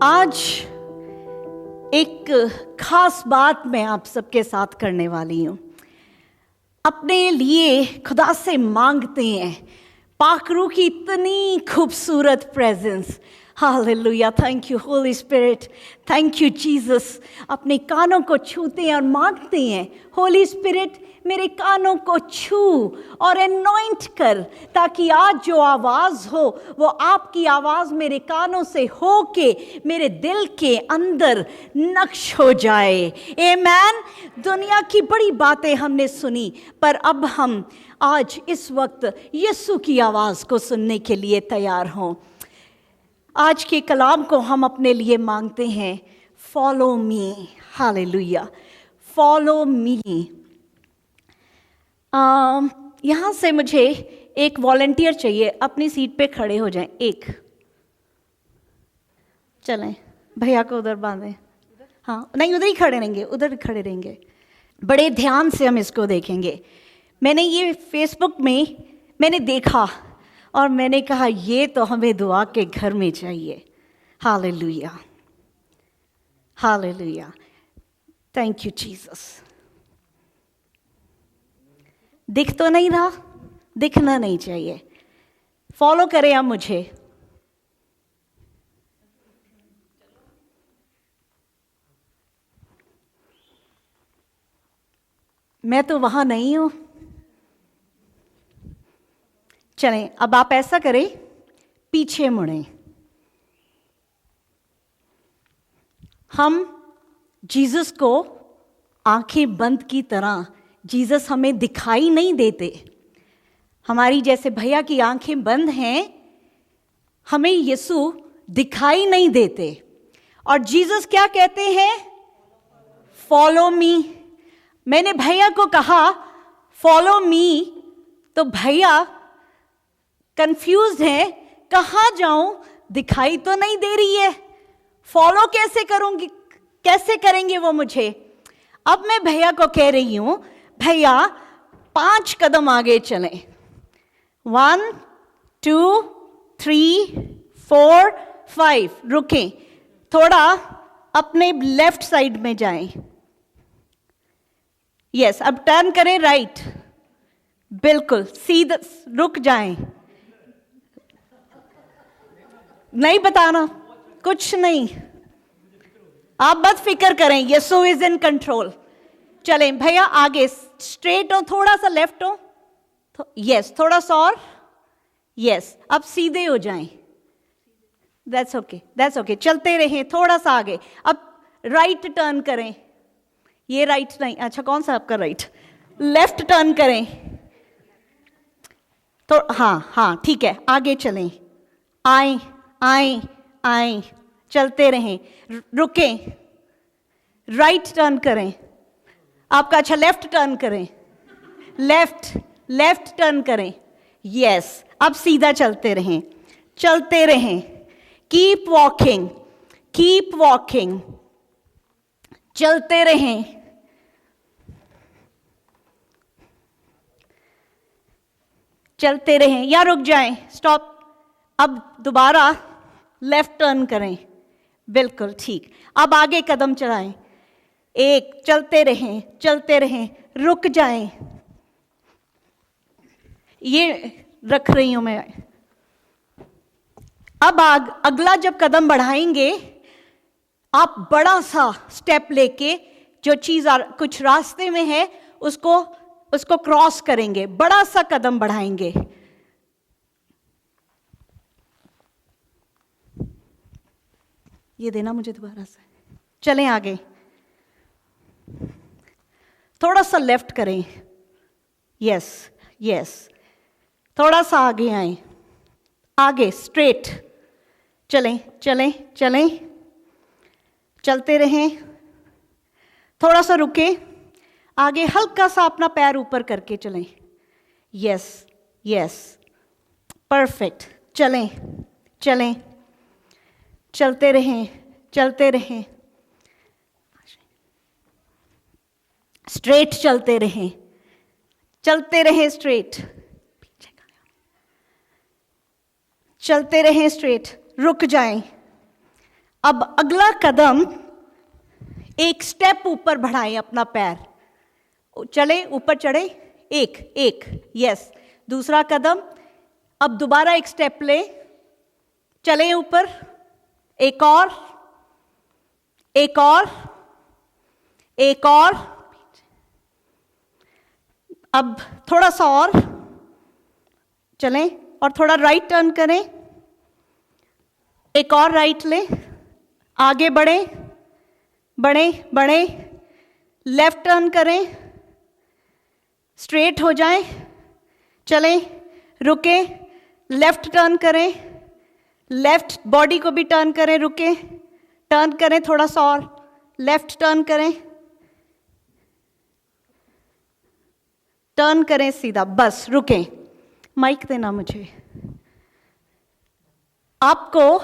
आज एक खास बात मैं आप सबके साथ करने वाली हूँ। अपने लिए खुदा से मांगते हैं पाकरू की इतनी खूबसूरत presence. Hallelujah, thank you Holi spirit, thank you Jesus. अपने कानों को छूते हैं और मांगते हैं, होली स्पिरिट मेरे कानों को छू और एनॉइंट कर, ताकि आज जो आवाज़ हो वो आपकी आवाज़ मेरे कानों से हो के मेरे दिल के अंदर नक्श हो जाए। आमीन। दुनिया की बड़ी बातें हमने सुनी, पर अब हम आज इस वक्त यीशु की आवाज़ को सुनने के लिए तैयार हों। आज के कलाम को हम अपने लिए मांगते हैं, फॉलो मी। Hallelujah, follow me. यहाँ से मुझे एक वॉलंटियर चाहिए, अपनी सीट पे खड़े हो जाएं। एक चलें, भैया को उधर बांधें। हाँ, नहीं उधर ही खड़े रहेंगे, उधर खड़े रहेंगे। बड़े ध्यान से हम इसको देखेंगे। मैंने ये फेसबुक में मैंने देखा और मैंने कहा ये तो हमें दुआ के घर में चाहिए। Hallelujah, hallelujah, thank you Jesus. दिख तो नहीं रहा, दिखना नहीं चाहिए। फॉलो करें आप मुझे। मैं तो वहां नहीं हूं। चलें, अब आप ऐसा करें, पीछे मुड़ें। हम जीसस को आंखें बंद की तरह, जीसस हमें दिखाई नहीं देते। हमारी जैसे भैया की आंखें बंद हैं, हमें यीशु दिखाई नहीं देते। और जीसस क्या कहते हैं? फॉलो मी। मैंने भैया को कहा फॉलो मी, तो भैया कंफ्यूज है, कहाँ जाऊं, दिखाई तो नहीं दे रही है, फॉलो कैसे करूंगी, कैसे करेंगे वो मुझे। अब मैं भैया को कह रही हूं, भैया 5 कदम आगे चलें। 1 2 3 4 5, रुकें, थोड़ा अपने लेफ्ट साइड में जाएं। यस, अब टर्न करें राइट, बिल्कुल सीधा, रुक जाएं। नहीं बताना, कुछ नहीं, आप मत फिक्र करें, यीशु इज इन कंट्रोल। चलें भैया आगे, स्ट्रेट हो, थोड़ा सा लेफ्ट हो, यस, थोड़ा सा और, यस, अब सीधे हो जाएं। दैट्स ओके, दैट्स ओके, चलते रहें, थोड़ा सा आगे। अब राइट टर्न करें। ये राइट नहीं, अच्छा कौन सा आपका राइट? लेफ्ट टर्न करें तो, हाँ ठीक है, आगे चलें। आए आए आए, चलते रहें, रुकें, राइट टर्न करें। आपका अच्छा लेफ्ट टर्न करें, लेफ्ट टर्न करें, यस, अब सीधा चलते रहें, चलते रहें। कीप वॉकिंग, कीप वॉकिंग, चलते रहें। चलते रहें या रुक जाएं, स्टॉप। अब दोबारा लेफ्ट टर्न करें, बिल्कुल ठीक। अब आगे कदम चलाएं, एक, चलते रहें, चलते रहें, रुक जाएं। ये रख रही हूं मैं। अब अगला जब कदम बढ़ाएंगे, आप बड़ा सा स्टेप लेके जो चीज कुछ रास्ते में है उसको क्रॉस करेंगे, बड़ा सा कदम बढ़ाएंगे। ये देना मुझे दोबारा से। चलें आगे, थोड़ा सा लेफ्ट करें, यस यस, थोड़ा सा आगे आए, आगे स्ट्रेट, चलें चलें चलें, चलते रहें, थोड़ा सा रुके, आगे हल्का सा अपना पैर ऊपर करके चलें, यस यस, परफेक्ट, चलें चलें, चलते रहें, चलते रहें, स्ट्रेट चलते रहें, चलते रहें स्ट्रेट, चलते रहें स्ट्रेट, रुक जाएं, अब अगला कदम, एक स्टेप ऊपर बढ़ाएं अपना पैर, चले ऊपर चढ़े, एक, यस। दूसरा कदम, अब दोबारा एक स्टेप ले, चले ऊपर, एक और, अब थोड़ा सा और चलें और थोड़ा राइट टर्न करें, एक और राइट ले, आगे बढ़े, लेफ्ट टर्न करें, स्ट्रेट हो जाएं, चलें, रुके, लेफ्ट टर्न करें, लेफ्ट बॉडी को भी टर्न करें, रुके, टर्न करें थोड़ा सा और, लेफ्ट टर्न करें सीधा, बस रुकें। माइक देना मुझे। आपको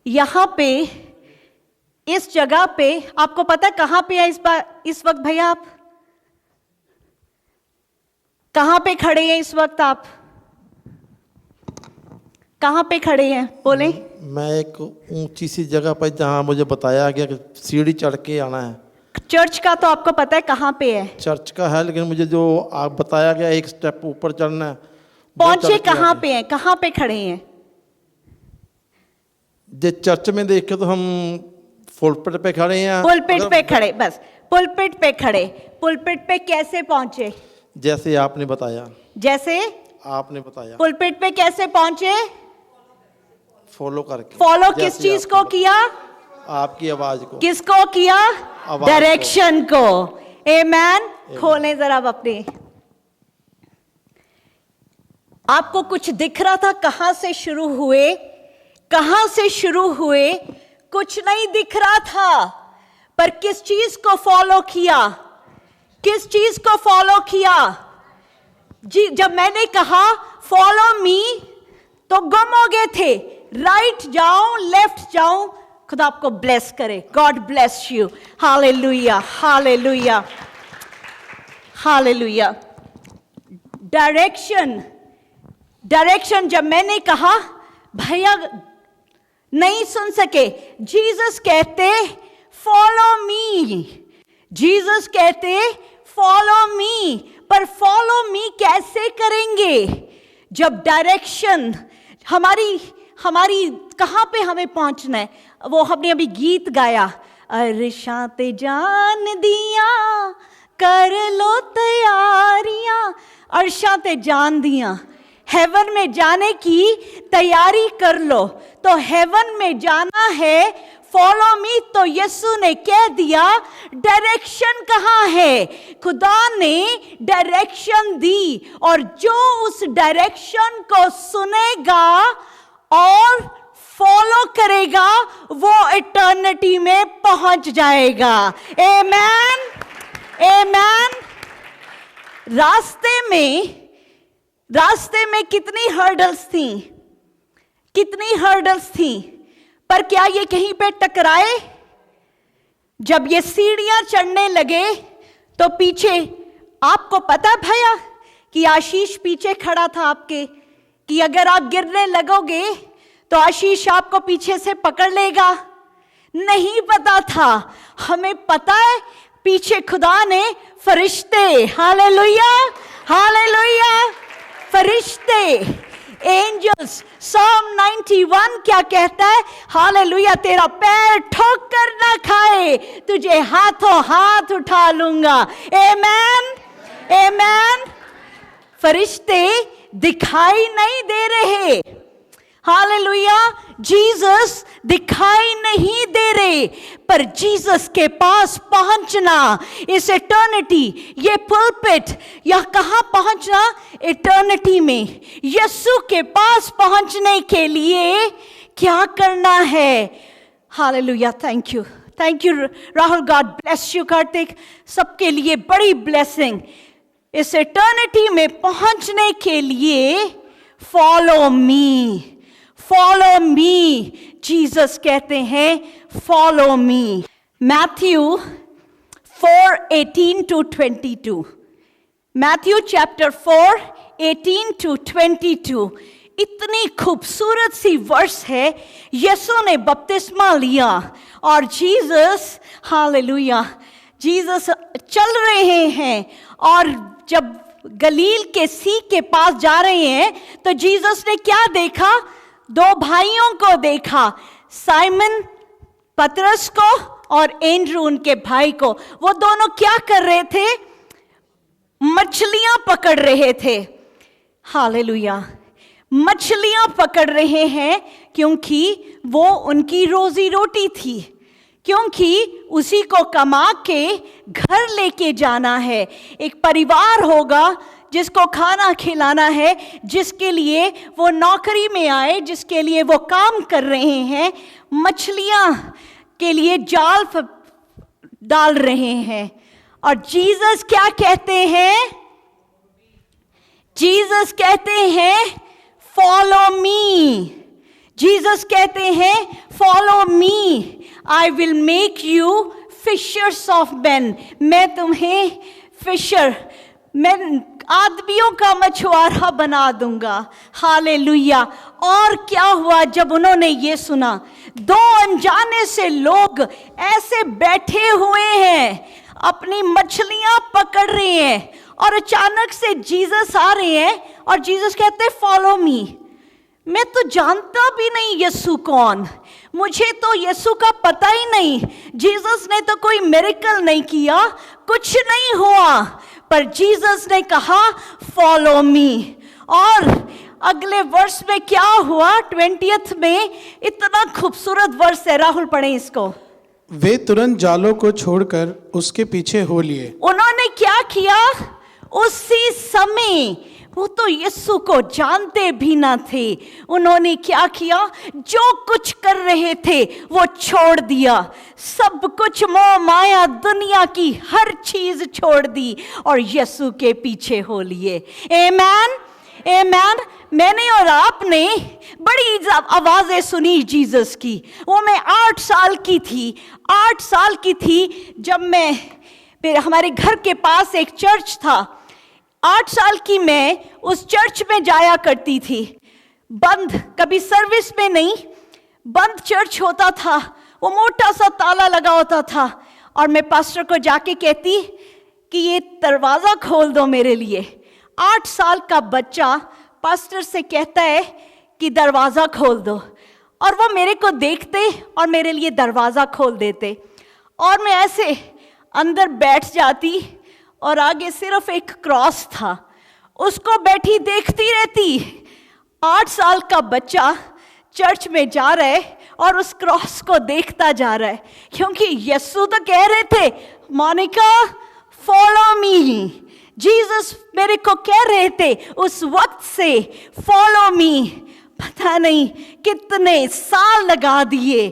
यहां पे, इस जगह पे, आपको पता है कहां पे है इस वक्त भैया? आप कहां पे खड़े हैं इस वक्त? आप कहां पे खड़े हैं बोले? मैं एक ऊंची सी जगह पर, जहां मुझे बताया गया कि सीढ़ी चढ़ के आना है। चर्च का तो आपको पता है कहां पे है? चर्च का है, लेकिन मुझे जो आप बताया गया एक स्टेप ऊपर चढ़ना है। पहुंचे कहां पे हैं? कहां पे खड़े हैं? जे चर्च में देखे तो हम पुलपिट पे खड़े हैं। पुलपिट पे खड़े, बस पुलपिट पे खड़े। पुलपिट पे कैसे पहुंचे? जैसे आपने बताया। पुलपिट पे कैसे पहुंचे? फॉलो करके। फॉलो किस चीज को किया? आपकी आवाज को। किसको किया? डायरेक्शन को। आमेन। खोलें जरा अपने। आपको कुछ दिख रहा था? कहां से शुरू हुए? कुछ नहीं दिख रहा था, पर किस चीज को फॉलो किया? जी, जब मैंने कहा फॉलो मी तो गुम हो गए थे। राइट जाऊं, लेफ्ट जाऊं? खुदा आपको ब्लेस करे। God bless you. Hallelujah, hallelujah, hallelujah. Direction जब मैंने कहा, भैया नहीं सुन सके। जीसस कहते फॉलो मी, पर फॉलो मी कैसे करेंगे जब डायरेक्शन हमारी कहां पे हमें पहुंचना है? वो हमने अभी गीत गाया, अरशां ते जान दिया कर लो तैयारियां। अरशां ते जान दिया, हेवन में जाने की तैयारी कर लो। तो हेवन में जाना है, फॉलो मी। तो यीशु ने कह दिया डायरेक्शन कहां है? खुदा ने डायरेक्शन दी, और जो उस डायरेक्शन को सुनेगा और फॉलो करेगा वो इटर्निटी में पहुंच जाएगा। आमेन, आमेन। रास्ते में कितनी हर्डल्स थी, पर क्या ये कहीं पे टकराए? जब ये सीढ़ियां चढ़ने लगे तो पीछे, आपको पता भैया कि आशीष पीछे खड़ा था आपके, कि अगर आप गिरने लगोगे तो आशीष आपको पीछे से पकड़ लेगा। नहीं पता था, हमें पता है पीछे खुदा ने फरिश्ते, हालेलुया, हालेलुया, फरिश्ते, एंजल्स। Psalm 91 क्या कहता है? हालेलुया, तेरा पैर ठोकर ना खाए, तुझे हाथों हाथ उठा लूंगा। आमेन, आमेन। फरिश्ते दिखाई नहीं दे रहे, हालेलुया। जीसस दिखाई नहीं दे रहे, पर जीसस के पास पहुंचना, इस इटर्निटी, ये पुलपिट, यह कहां पहुंचना? इटर्निटी में। यीशु के पास पहुंचने के लिए क्या करना है? Hallelujah. Thank you Rahul. God bless you Kartik. सबके लिए बड़ी ब्लेसिंग। इस इटर्निटी में पहुंचने के लिए फॉलो मी, जीसस कहते हैं फॉलो मी। मैथ्यू 4:18-22, मैथ्यू चैप्टर 4:18-22 इतनी खूबसूरत सी वर्ष है। यीशु ने बपतिस्मा लिया और जीसस, हालेलुया, जीसस चल रहे हैं और जब गलील के सी के पास जा रहे हैं तो जीसस ने क्या देखा? दो भाइयों को देखा, साइमन पतरस को और एंड्रू उनके भाई को। वो दोनों क्या कर रहे थे? मछलियां पकड़ रहे थे। हालेलुया, मछलियां पकड़ रहे हैं क्योंकि वो उनकी रोजी रोटी थी, क्योंकि उसी को कमा के घर लेके जाना है। एक परिवार होगा जिसको खाना खिलाना है, जिसके लिए वो नौकरी में आए, जिसके लिए वो काम कर रहे हैं, मछलियां के लिए जाल डाल रहे हैं। और जीसस क्या कहते हैं? जीसस कहते हैं फॉलो मी। जीसस कहते हैं follow me, I will make you fishers of man. मैं तुम्हें फिशर, मैं आदमियों का मछुआरा बना दूंगा। हालेलुया। और क्या हुआ जब उन्होंने ये सुना? दो अनजाने से लोग ऐसे बैठे हुए हैं, अपनी मछलियां पकड़ रहे हैं और अचानक से जीसस आ रहे हैं और जीसस कहते हैं फॉलो मी। मैं तो जानता भी नहीं यीशु कौन, मुझे तो यीशु का पता ही नहीं। जीसस ने तो कोई मिरेकल नहीं किया, कुछ नहीं हुआ, पर जीसस ने कहा फॉलो मी। और अगले वर्ष में क्या हुआ? 20th में इतना खूबसूरत वर्ष है, राहुल पढ़े इसको। वे तुरंत जालों को छोड़कर उसके पीछे हो लिए। उन्होंने क्या किया? उसी समय, वो तो यीशु को जानते भी ना थे, उन्होंने क्या किया? जो कुछ कर रहे थे वो छोड़ दिया, सब कुछ, मोह माया, दुनिया की हर चीज छोड़ दी और यीशु के पीछे हो लिए। आमेन, आमेन। मैंने और आपने बड़ी आवाजें सुनी जीसस की। वो मैं 8 साल की थी, 8 साल की थी जब मैं, हमारे घर के पास एक चर्च था, 8 साल की मैं उस चर्च में जाया करती थी। बंद, कभी सर्विस में नहीं, बंद चर्च होता था, वो मोटा सा ताला लगा होता था और मैं पास्टर को जाके कहती कि ये दरवाज़ा खोल दो मेरे लिए। 8 साल का बच्चा पास्टर से कहता है कि दरवाज़ा खोल दो, और वो मेरे को देखते और मेरे लिए दरवाज़ा खोल देते और मैं ऐसे अंदर बैठ जाती और आगे सिर्फ एक क्रॉस था, उसको बैठी देखती रहती। 8 साल का बच्चा चर्च में जा रहा है और उस क्रॉस को देखता जा रहा है, क्योंकि यीशु तो कह रहे थे मोनिका फॉलो मी। जीसस मेरे को कह रहे थे उस वक्त से फॉलो मी। पता नहीं कितने साल लगा दिए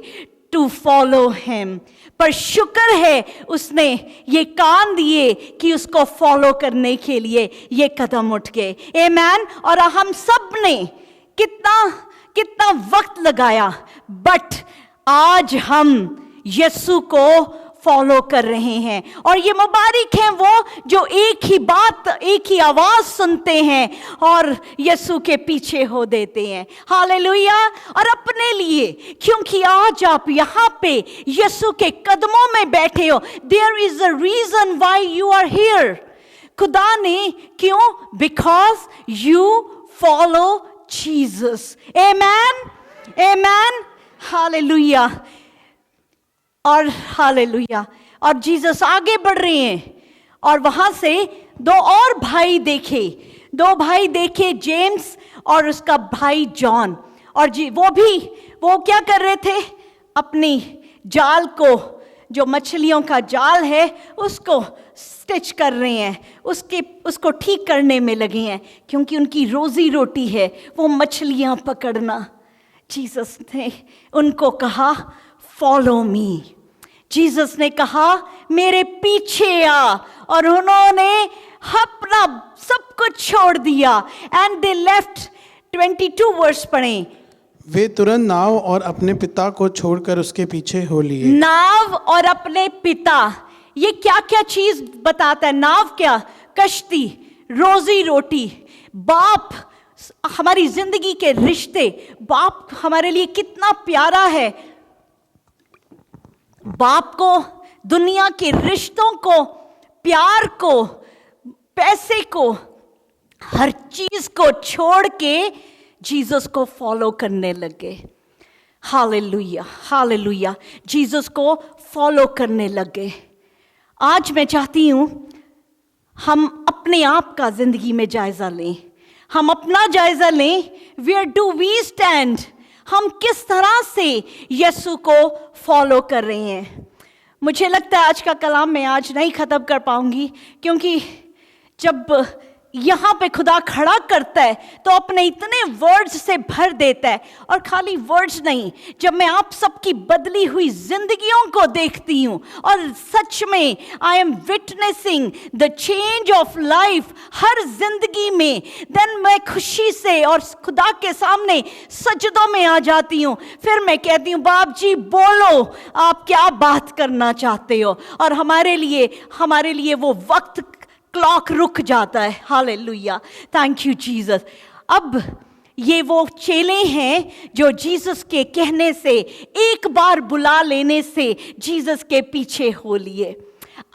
टू फॉलो हिम, पर शुक्र है उसने ये कान दिए कि उसको फॉलो करने के लिए ये कदम उठ गए। आमेन। और हम सब ने कितना वक्त लगाया, बट आज हम यीशु को फॉलो कर रहे हैं। और ये मुबारक हैं वो जो एक ही बात, एक ही आवाज सुनते हैं और यीशु के पीछे हो देते हैं। हालेलुया। और अपने लिए, क्योंकि आज आप यहाँ पे यीशु के कदमों में बैठे हो, there is a reason why you are here. खुदा ने क्यों? Because you follow Jesus. Amen, amen, hallelujah. और हालेलुया। और जीसस आगे बढ़ रहे हैं और वहां से 2 और भाई देखे, जेम्स और उसका भाई जॉन। और वो क्या कर रहे थे? अपनी जाल को, जो मछलियों का जाल है, उसको स्टिच कर रहे हैं, उसको ठीक करने में लगे हैं, क्योंकि उनकी रोजी रोटी है वो मछलियां पकड़ना। जीसस ने उनको कहा फॉलो मी। जीसस ने कहा मेरे पीछे आ, और उन्होंने अपना सब कुछ छोड़ दिया। And they left. 22 वर्ष पढ़ें। वे तुरंत नाव और अपने पिता को छोड़कर उसके पीछे हो लिए। नाव और अपने पिता, ये क्या क्या चीज बताता है? नाव क्या? कश्ती, रोजी रोटी, बाप हमारी जिंदगी के रिश्ते, बाप हमारे लिए कितना प्यारा है। बाप को, दुनिया के रिश्तों को, प्यार को, पैसे को, हर चीज को छोड़ के जीसस को फॉलो करने लगे। हालेलुया, हालेलुया, जीसस को फॉलो करने लगे। आज मैं चाहती हूं हम अपने आप का जिंदगी में जायजा लें, हम अपना जायजा लें। Where do we stand? हम किस तरह से यीशु को फॉलो कर रहे हैं? मुझे लगता है आज का कलाम मैं आज नहीं ख़त्म कर पाऊंगी, क्योंकि जब यहाँ पे खुदा खड़ा करता है तो अपने इतने वर्ड्स से भर देता है। और खाली वर्ड्स नहीं, जब मैं आप सबकी बदली हुई जिंदगियों को देखती हूँ और सच में I am witnessing the change of life हर जिंदगी में, देन मैं खुशी से और खुदा के सामने सजदों में आ जाती हूँ। फिर मैं कहती हूँ, बाप जी बोलो, आप क्या बात करना चाहते हो? और हमारे लिए वो वक्त, क्लॉक रुक जाता है। Hallelujah, thank you Jesus. अब ये वो चेले हैं जो जीसस के कहने से, एक बार बुला लेने से जीसस के पीछे हो लिए।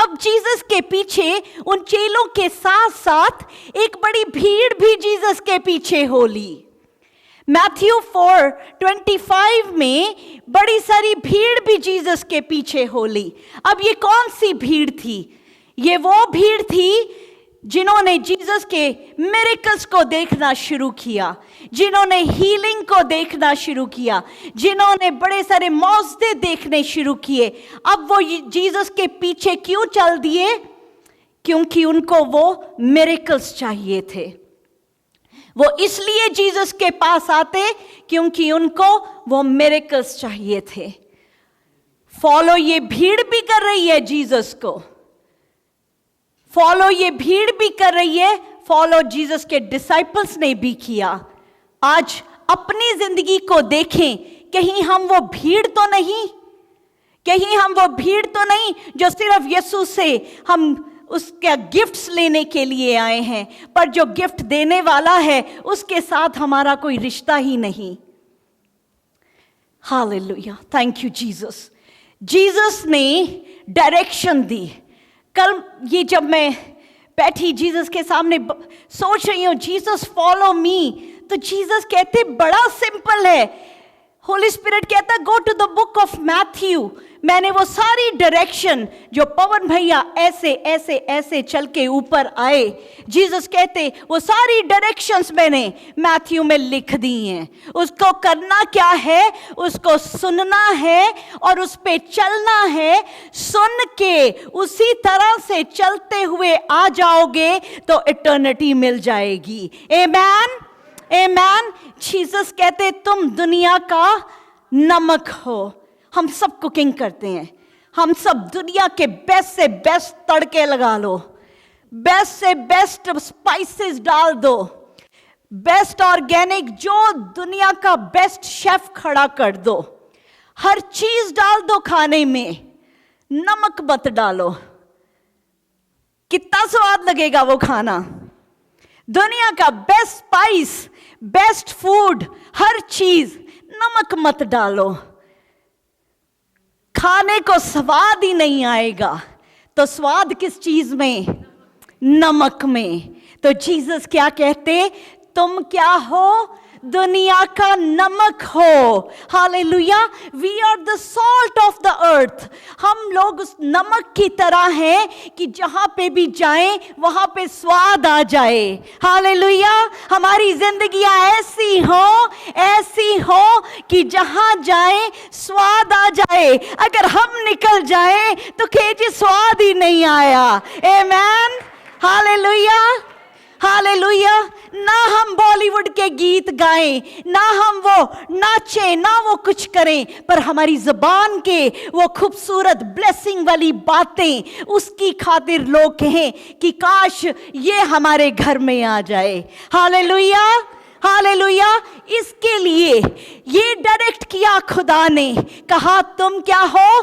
अब जीसस के पीछे उन चेलों के साथ साथ एक बड़ी भीड़ भी जीसस के पीछे हो ली। मैथ्यू 4:25 में बड़ी सारी भीड़ भी जीसस के पीछे हो ली। अब ये कौन सी भीड़ थी? ये वो भीड़ थी जिन्होंने जीसस के मिरेकल्स को देखना शुरू किया, जिन्होंने हीलिंग को देखना शुरू किया, जिन्होंने बड़े सारे मौजज़े देखने शुरू किए। अब वो जीसस के पीछे क्यों चल दिए? क्योंकि उनको वो मिरेकल्स चाहिए थे। वो इसलिए जीसस के पास आते क्योंकि उनको वो मिरेकल्स चाहिए थे। फॉलो ये भीड़ भी कर रही है जीसस को, फॉलो ये भीड़ भी कर रही है, फॉलो जीसस के डिसाइपल्स ने भी किया। आज अपनी जिंदगी को देखें, कहीं हम वो भीड़ तो नहीं, कहीं हम वो भीड़ तो नहीं जो सिर्फ यीशु से हम उसके गिफ्ट्स लेने के लिए आए हैं, पर जो गिफ्ट देने वाला है उसके साथ हमारा कोई रिश्ता ही नहीं। Hallelujah, thank you Jesus. Jesus ने डायरेक्शन दी। कल ये जब मैं बैठी जीसस के सामने सोच रही हूँ, जीसस फॉलो मी, तो जीसस कहते बड़ा सिंपल है। होली स्पिरिट कहता go to the book of Matthew. मैंने वो सारी डायरेक्शन जो पवन भैया ऐसे ऐसे ऐसे चल के ऊपर आए, जीसस कहते वो सारी डायरेक्शंस मैंने मैथ्यू में लिख दी हैं। उसको करना क्या है? उसको सुनना है और उस पे चलना है। सुन के उसी तरह से चलते हुए आ जाओगे तो इटर्निटी मिल जाएगी। आमेन, आमेन। जीसस कहते तुम दुनिया का नमक हो। हम सब कुकिंग करते हैं, हम सब दुनिया के बेस्ट से बेस्ट तड़के लगा लो, बेस्ट से बेस्ट स्पाइसेस डाल दो, बेस्ट ऑर्गेनिक, जो दुनिया का बेस्ट शेफ खड़ा कर दो, हर चीज डाल दो खाने में, नमक मत डालो। कितना स्वाद लगेगा वो खाना? दुनिया का बेस्ट स्पाइस, बेस्ट फूड, हर चीज, नमक मत डालो, खाने को स्वाद ही नहीं आएगा। तो स्वाद किस चीज में? नमक में। तो जीसस क्या कहते? तुम क्या हो? दुनिया का नमक हो। Hallelujah, we are the salt of the earth. हम लोग उस नमक की तरह हैं कि जहां पे भी जाएं वहां पे स्वाद आ जाए। हालेलुया, हमारी जिंदगियां ऐसी हो कि जहां जाएं स्वाद आ जाए। अगर हम निकल जाएं तो केजी स्वाद ही नहीं आया। आमेन, हालेलुया, हालेलुया। ना हम बॉलीवुड के गीत गाएं, ना हम वो नाचें, ना वो कुछ करें, पर हमारी जुबान के वो खूबसूरत ब्लेसिंग वाली बातें, उसकी खातिर लोग कहें कि काश ये हमारे घर में आ जाए। Hallelujah, hallelujah. इसके लिए ये डायरेक्ट किया खुदा ने, कहा तुम क्या हो?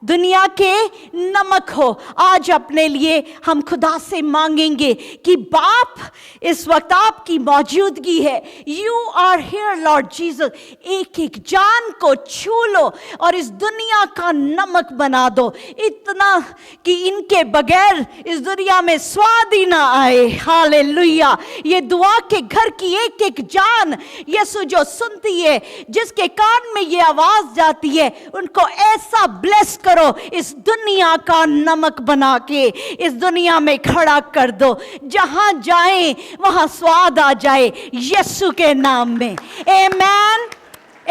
दुनिया के नमक हो। आज अपने लिए हम खुदा से मांगेंगे कि बाप, इस वक्त आपकी मौजूदगी है। You are here Lord Jesus, एक एक जान को छू लो और इस दुनिया का नमक बना दो, इतना कि इनके बगैर इस दुनिया में स्वाद ही ना आए। हालेलुया। ये दुआ के घर की एक एक जान यीशु जो सुनती है, जिसके कान में ये आवाज जाती है, उनको ऐसा ब्लेस करो, इस दुनिया का नमक बना के इस दुनिया में खड़ा कर दो। जहां जाए वहां स्वाद आ जाए यीशु के नाम में। Amen,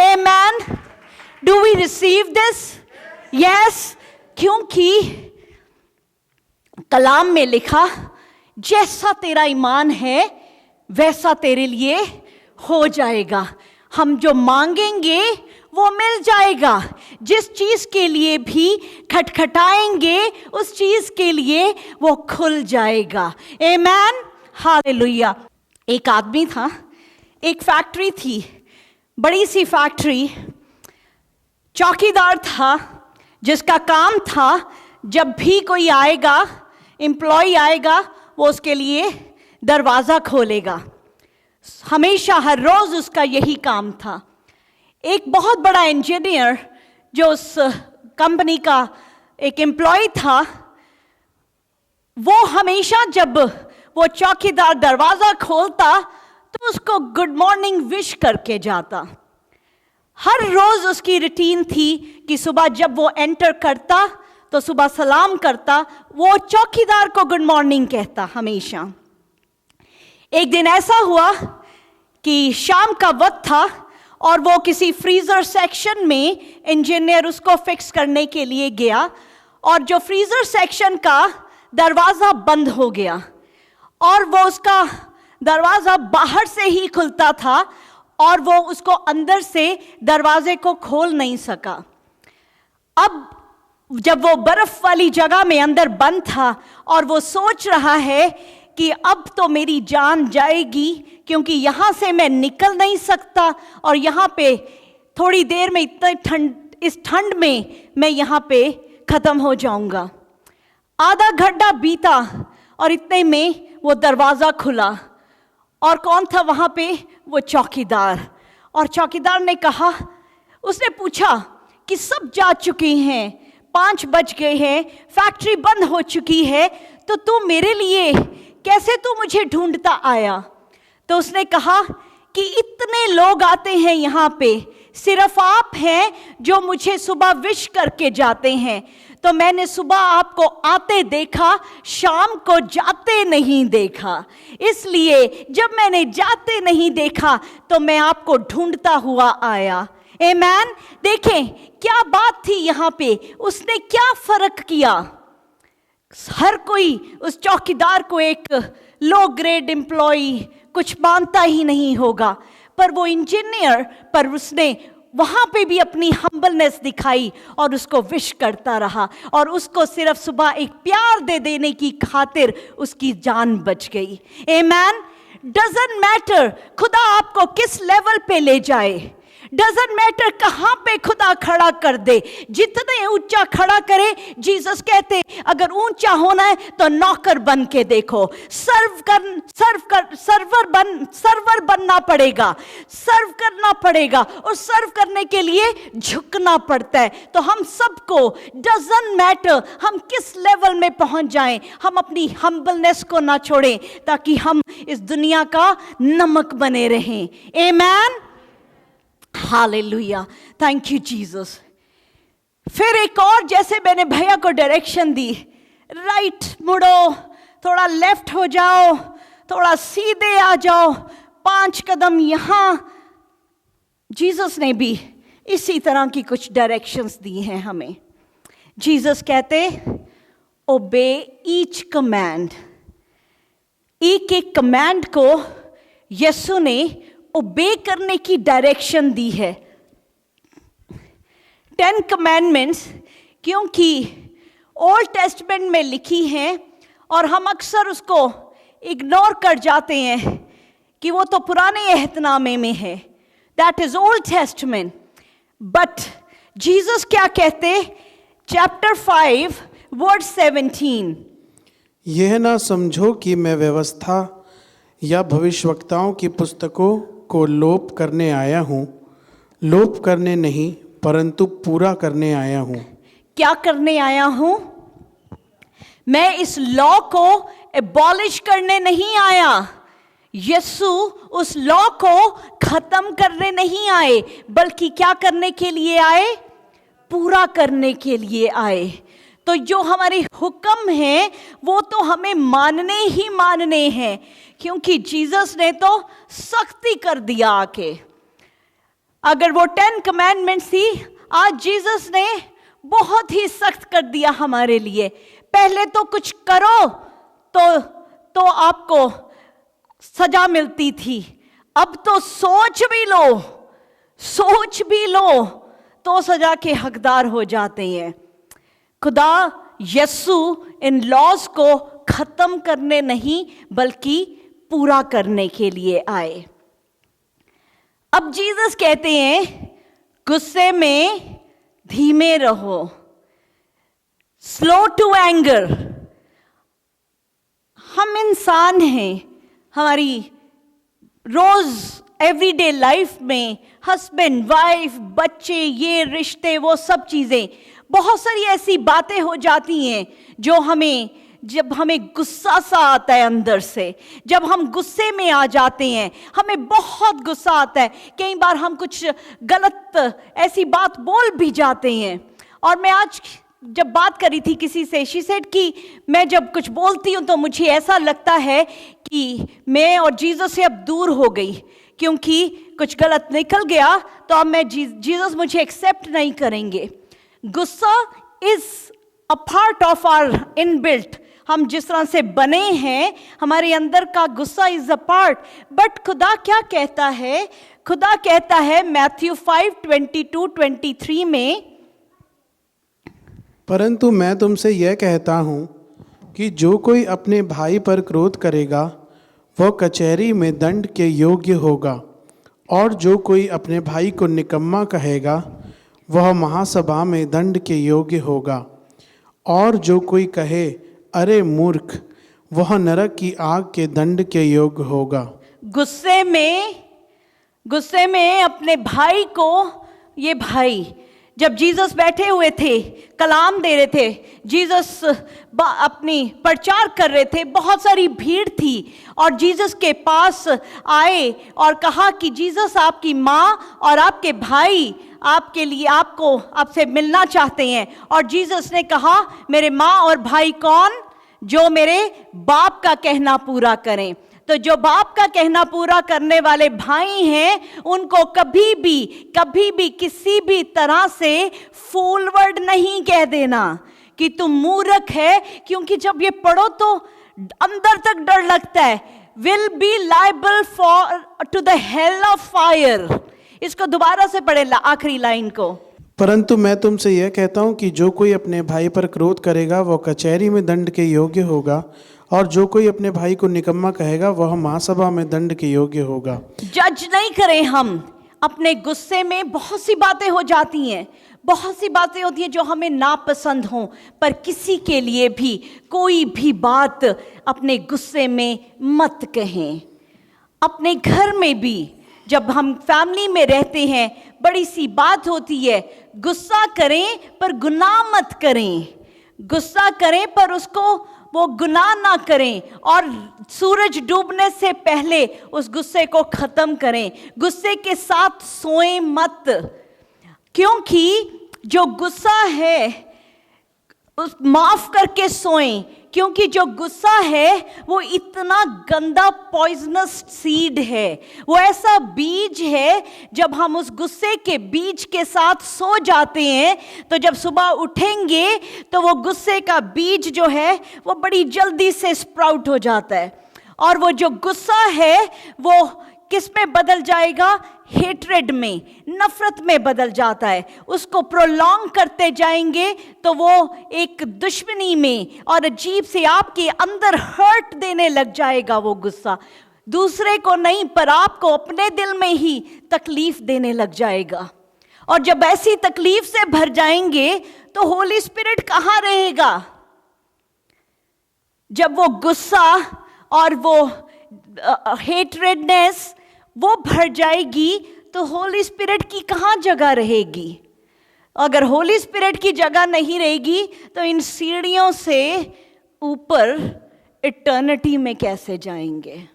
amen. Do we receive this? Yes. क्योंकि कलाम में लिखा, जैसा तेरा ईमान है वैसा तेरे लिए हो जाएगा। हम जो मांगेंगे वो मिल जाएगा। जिस चीज के लिए भी खटखटाएंगे उस चीज के लिए वो खुल जाएगा। आमेन, हालेलुया। एक आदमी था, एक फैक्ट्री थी, बड़ी सी फैक्ट्री। चौकीदार था जिसका काम था जब भी कोई आएगा, एम्प्लॉय आएगा, वो उसके लिए दरवाज़ा खोलेगा। हमेशा हर रोज़ उसका यही काम था। एक बहुत बड़ा इंजीनियर जो उस कंपनी का एक एम्प्लॉय था, वो हमेशा जब वो चौकीदार दरवाज़ा खोलता तो उसको गुड मॉर्निंग विश करके जाता। हर रोज़ उसकी रूटीन थी कि सुबह जब वो एंटर करता तो सुबह सलाम करता, वो चौकीदार को गुड मॉर्निंग कहता हमेशा। एक दिन ऐसा हुआ कि शाम का वक्त था और वो किसी फ्रीज़र सेक्शन में इंजीनियर उसको फिक्स करने के लिए गया, और जो फ्रीज़र सेक्शन का दरवाज़ा बंद हो गया और वो उसका दरवाज़ा बाहर से ही खुलता था और वो उसको अंदर से दरवाजे को खोल नहीं सका। अब जब वो बर्फ वाली जगह में अंदर बंद था और वो सोच रहा है कि अब तो मेरी जान जाएगी, क्योंकि यहाँ से मैं निकल नहीं सकता और यहाँ पे थोड़ी देर में इस ठंड में मैं यहाँ पे ख़त्म हो जाऊँगा। आधा घंटा बीता और इतने में वो दरवाज़ा खुला, और कौन था वहाँ पे? वो चौकीदार। और चौकीदार ने कहा, उसने पूछा कि सब जा चुके हैं, 5 बज गए हैं, फैक्ट्री बंद हो चुकी है, तो तू मेरे लिए कैसे तू मुझे ढूंढता आया? तो उसने कहा कि इतने लोग आते हैं यहाँ पे, सिर्फ आप हैं जो मुझे सुबह विश करके जाते हैं। तो मैंने सुबह आपको आते देखा, शाम को जाते नहीं देखा, इसलिए जब मैंने जाते नहीं देखा तो मैं आपको ढूंढता हुआ आया। आमेन। देखें क्या बात थी यहाँ पे, उसने क्या फर्क किया। हर कोई उस चौकीदार को एक लो ग्रेड एम्प्लॉय कुछ मानता ही नहीं होगा, पर वो इंजीनियर, पर उसने वहाँ पे भी अपनी हम्बलनेस दिखाई और उसको विश करता रहा, और उसको सिर्फ सुबह एक प्यार दे देने की खातिर उसकी जान बच गई। आमेन। डजंट मैटर खुदा आपको किस लेवल पे ले जाए, डजंट मैटर कहाँ पे खुदा खड़ा कर दे, जितने ऊंचा खड़ा करे, जीसस कहते अगर ऊंचा होना है तो नौकर बन के देखो, सर्वर बनना पड़ेगा, सर्व करना पड़ेगा, और सर्व करने के लिए झुकना पड़ता है। तो हम सबको डजंट मैटर हम किस लेवल में पहुंच जाएं, हम अपनी हम्बलनेस को ना छोड़ें, ताकि हम इस दुनिया का नमक बने रहें। आमेन, हालेलुया, थैंक यू जीसस। फिर एक और, जैसे मैंने भैया को डायरेक्शन दी, राइट मुड़ो, थोड़ा लेफ्ट हो जाओ, थोड़ा सीधे आ जाओ, 5 कदम यहाँ। जीसस ने भी इसी तरह की कुछ डायरेक्शंस दी हैं हमें। जीसस कहते ओबे ईच कमांड, एक एक कमांड को यीशु ने ओबे करने की डायरेक्शन दी है। 10 कमांडमेंट्स क्योंकि ओल्ड टेस्टमेंट में लिखी हैं और हम अक्सर उसको इग्नोर कर जाते हैं कि वो तो पुराने एहतनामे में है, that is old testament. But Jesus क्या कहते chapter 5, verse 17. यह ना समझो कि मैं व्यवस्था या भविष्यवक्ताओं की पुस्तकों को लोप करने आया हूँ। लोप करने नहीं परंतु पूरा करने आया हूँ। क्या करने आया हूं? मैं इस लॉ को एबॉलिश करने नहीं आया। यीशु उस लॉ को खत्म करने नहीं आए, बल्कि क्या करने के लिए आए? पूरा करने के लिए आए। तो जो हमारे हुक्म हैं वो तो हमें मानने ही मानने हैं, क्योंकि जीसस ने तो सख्ती कर दिया आके। अगर वो 10 कमांडमेंट्स थी, आज जीसस ने बहुत ही सख्त कर दिया हमारे लिए। पहले तो कुछ करो तो आपको सजा मिलती थी, अब तो सोच भी लो तो सजा के हकदार हो जाते हैं। खुदा यीशु इन लॉज को खत्म करने नहीं बल्कि पूरा करने के लिए आए। अब जीसस कहते हैं गुस्से में धीमे रहो, स्लो टू एंगर। हम इंसान हैं, हमारी रोज एवरीडे लाइफ में हस्बैंड वाइफ बच्चे ये रिश्ते वो सब चीजें, बहुत सारी ऐसी बातें हो जाती हैं जो जब हमें गुस्सा सा आता है अंदर से, जब हम गुस्से में आ जाते हैं, हमें बहुत गुस्सा आता है। कई बार हम कुछ गलत ऐसी बात बोल भी जाते हैं। और मैं आज जब बात करी थी किसी से, शी सेड कि मैं जब कुछ बोलती हूँ तो मुझे ऐसा लगता है कि मैं और जीसस से अब दूर हो गई, क्योंकि कुछ गलत निकल गया तो अब मैं जीसस मुझे एक्सेप्ट नहीं करेंगे। गुस्सा is a part of our inbuilt. हम जिस तरह से बने हैं, हमारे अंदर का गुस्सा इज अ पार्ट। बट खुदा क्या कहता है? खुदा कहता है मैथ्यू 5:22-23 में, परंतु मैं तुमसे यह कहता हूँ कि जो कोई अपने भाई पर क्रोध करेगा वह कचहरी में दंड के योग्य होगा, और जो कोई अपने भाई को निकम्मा कहेगा वह महासभा में दंड के योग्य होगा, और जो कोई कहे अरे मूर्ख वह नरक की आग के दंड के योग्य होगा। गुस्से में अपने भाई को, ये भाई जब जीसस बैठे हुए थे, कलाम दे रहे थे, जीसस अपनी प्रचार कर रहे थे, बहुत सारी भीड़ थी और जीसस के पास आए और कहा कि जीसस आपकी माँ और आपके भाई आपसे मिलना चाहते हैं। और जीसस ने कहा मेरे माँ और भाई कौन? जो मेरे बाप का कहना पूरा करें। तो जो बाप का कहना पूरा करने वाले भाई हैं, उनको कभी भी किसी भी तरह से फूल वर्ड नहीं कह देना कि तुम मूर्ख है, क्योंकि जब ये पढ़ो तो अंदर तक डर लगता है। Will be liable to the hell of fire. इसको दोबारा से पढ़े आखिरी लाइन को। परंतु मैं तुमसे यह कहता हूँ कि जो कोई अपने भाई पर क्रोध करेगा वह कचहरी में दंड के योग्य होगा, और जो कोई अपने भाई को निकम्मा कहेगा वह महासभा में दंड के योग्य होगा। जज नहीं करें हम अपने गुस्से में। बहुत सी बातें हो जाती हैं, बहुत सी बातें होती हैं जो हमें नापसंद हों, पर किसी के लिए भी कोई भी बात अपने गुस्से में मत कहें। अपने घर में भी जब हम फैमिली में रहते हैं, बड़ी सी बात होती है, गुस्सा करें पर गुनाह मत करें। गुस्सा करें पर उसको वो गुनाह ना करें, और सूरज डूबने से पहले उस गुस्से को खत्म करें। गुस्से के साथ सोएं मत, क्योंकि जो गुस्सा है उस माफ करके सोएं, क्योंकि जो गुस्सा है वो इतना गंदा पॉइजनस सीड है। वो ऐसा बीज है, जब हम उस गुस्से के बीज के साथ सो जाते हैं तो जब सुबह उठेंगे तो वो गुस्से का बीज जो है वो बड़ी जल्दी से स्प्राउट हो जाता है। और वो जो गुस्सा है वो किस में बदल जाएगा? हेट्रेड में, नफरत में बदल जाता है। उसको प्रोलॉन्ग करते जाएंगे तो वो एक दुश्मनी में और अजीब से आपके अंदर हर्ट देने लग जाएगा। वो गुस्सा दूसरे को नहीं पर आपको अपने दिल में ही तकलीफ देने लग जाएगा। और जब ऐसी तकलीफ से भर जाएंगे तो होली स्पिरिट कहाँ रहेगा? जब वो गुस्सा और वो हेट्रेडनेस वो भर जाएगी तो होली स्पिरिट की कहाँ जगह रहेगी? अगर होली स्पिरिट की जगह नहीं रहेगी तो इन सीढ़ियों से ऊपर इटर्निटी में कैसे जाएंगे?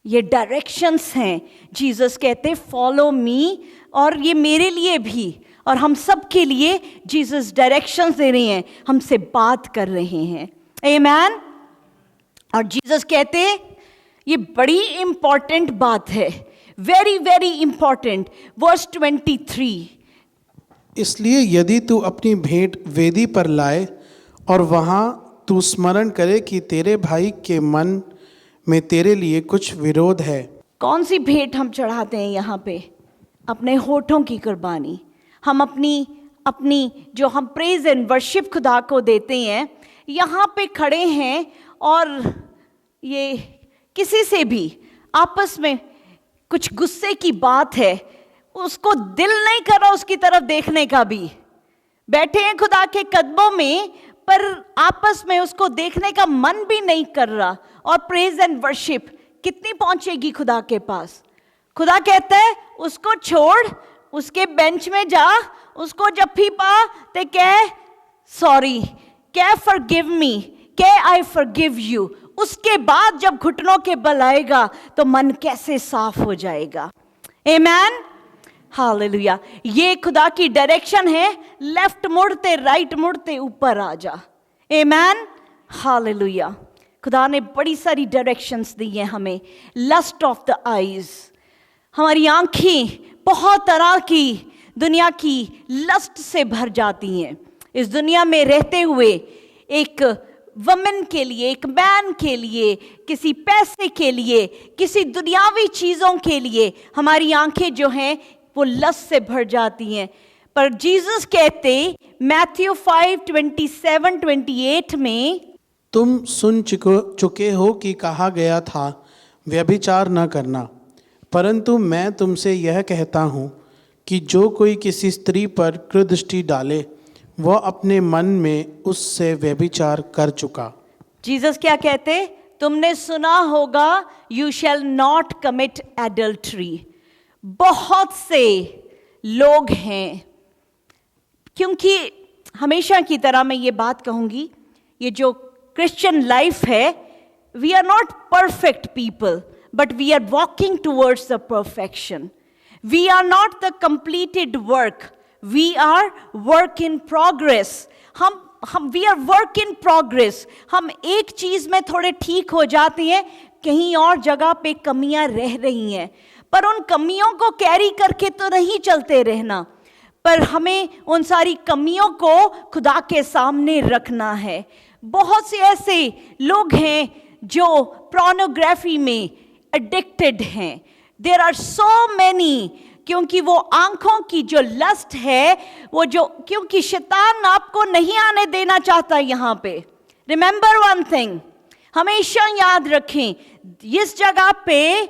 ये डायरेक्शंस हैं। जीसस कहते फॉलो मी, और ये मेरे लिए भी और हम सब के लिए जीसस डायरेक्शंस दे रहे हैं, हमसे बात कर रहे हैं। आमेन। और जीसस कहते ये बड़ी इंपॉर्टेंट बात है, वेरी वेरी इंपॉर्टेंट। वर्स 23, इसलिए यदि तू अपनी भेंट वेदी पर लाए और वहाँ तू स्मरण करे कि तेरे भाई के मन में तेरे लिए कुछ विरोध है। कौन सी भेंट हम चढ़ाते हैं यहाँ पे? अपने होठों की कुर्बानी। हम अपनी जो हम प्रेज एंड वर्शिप खुदा को देते हैं, यहाँ पे खड़े हैं और ये किसी से भी आपस में कुछ गुस्से की बात है, उसको दिल नहीं कर रहा उसकी तरफ देखने का भी। बैठे हैं खुदा के कदमों में पर आपस में उसको देखने का मन भी नहीं कर रहा। और प्रेज एंड वर्शिप कितनी पहुंचेगी खुदा के पास? खुदा कहता है उसको छोड़, उसके बेंच में जा, उसको जफ्फी पा ते कह सॉरी, कह फॉरगिव मी, कह आई फॉरगिव यू। उसके बाद जब घुटनों के बल आएगा तो मन कैसे साफ हो जाएगा। आमेन, हालेलुया। ये खुदा की डायरेक्शन है, लेफ्ट मुड़ते राइट मुड़ते ऊपर आ जा। आमेन, हालेलुया। खुदा ने बड़ी सारी डायरेक्शंस दी हैं हमें। लस्ट ऑफ द आईज, हमारी आंखें बहुत तरह की दुनिया की लस्ट से भर जाती हैं। इस दुनिया में रहते हुए एक वमन के लिए, एक मैन के लिए, किसी पैसे के लिए, किसी दुनियावी चीज़ों के लिए हमारी आंखें जो हैं वो लस्ट से भर जाती हैं। पर जीसस कहते मैथ्यू 5:27-28 में, तुम सुन चुके हो कि कहा गया था व्यभिचार न करना, परंतु मैं तुमसे यह कहता हूँ कि जो कोई किसी स्त्री पर कुदृष्टि डाले वह अपने मन में उससे व्यभिचार कर चुका। जीसस क्या कहते? तुमने सुना होगा you shall not commit adultery. बहुत से लोग हैं, क्योंकि हमेशा की तरह मैं ये बात कहूँगी, ये जो क्रिश्चियन लाइफ है, we are not perfect people but we are walking towards the perfection. We are not the completed work, we are work in progress. हम we are work in progress. हम एक चीज में थोड़े ठीक हो जाते हैं, कहीं और जगह पे कमियां रह रही हैं, पर उन कमियों को कैरी करके तो नहीं चलते रहना, पर हमें उन सारी कमियों को खुदा के सामने रखना है। बहुत से ऐसे लोग हैं जो पोर्नोग्राफी में एडिक्टेड हैं। देयर आर सो मैनी, क्योंकि वो आंखों की जो लस्ट है, वो जो, क्योंकि शैतान आपको नहीं आने देना चाहता यहाँ पे। रिमेंबर वन थिंग, हमेशा याद रखें, इस जगह पे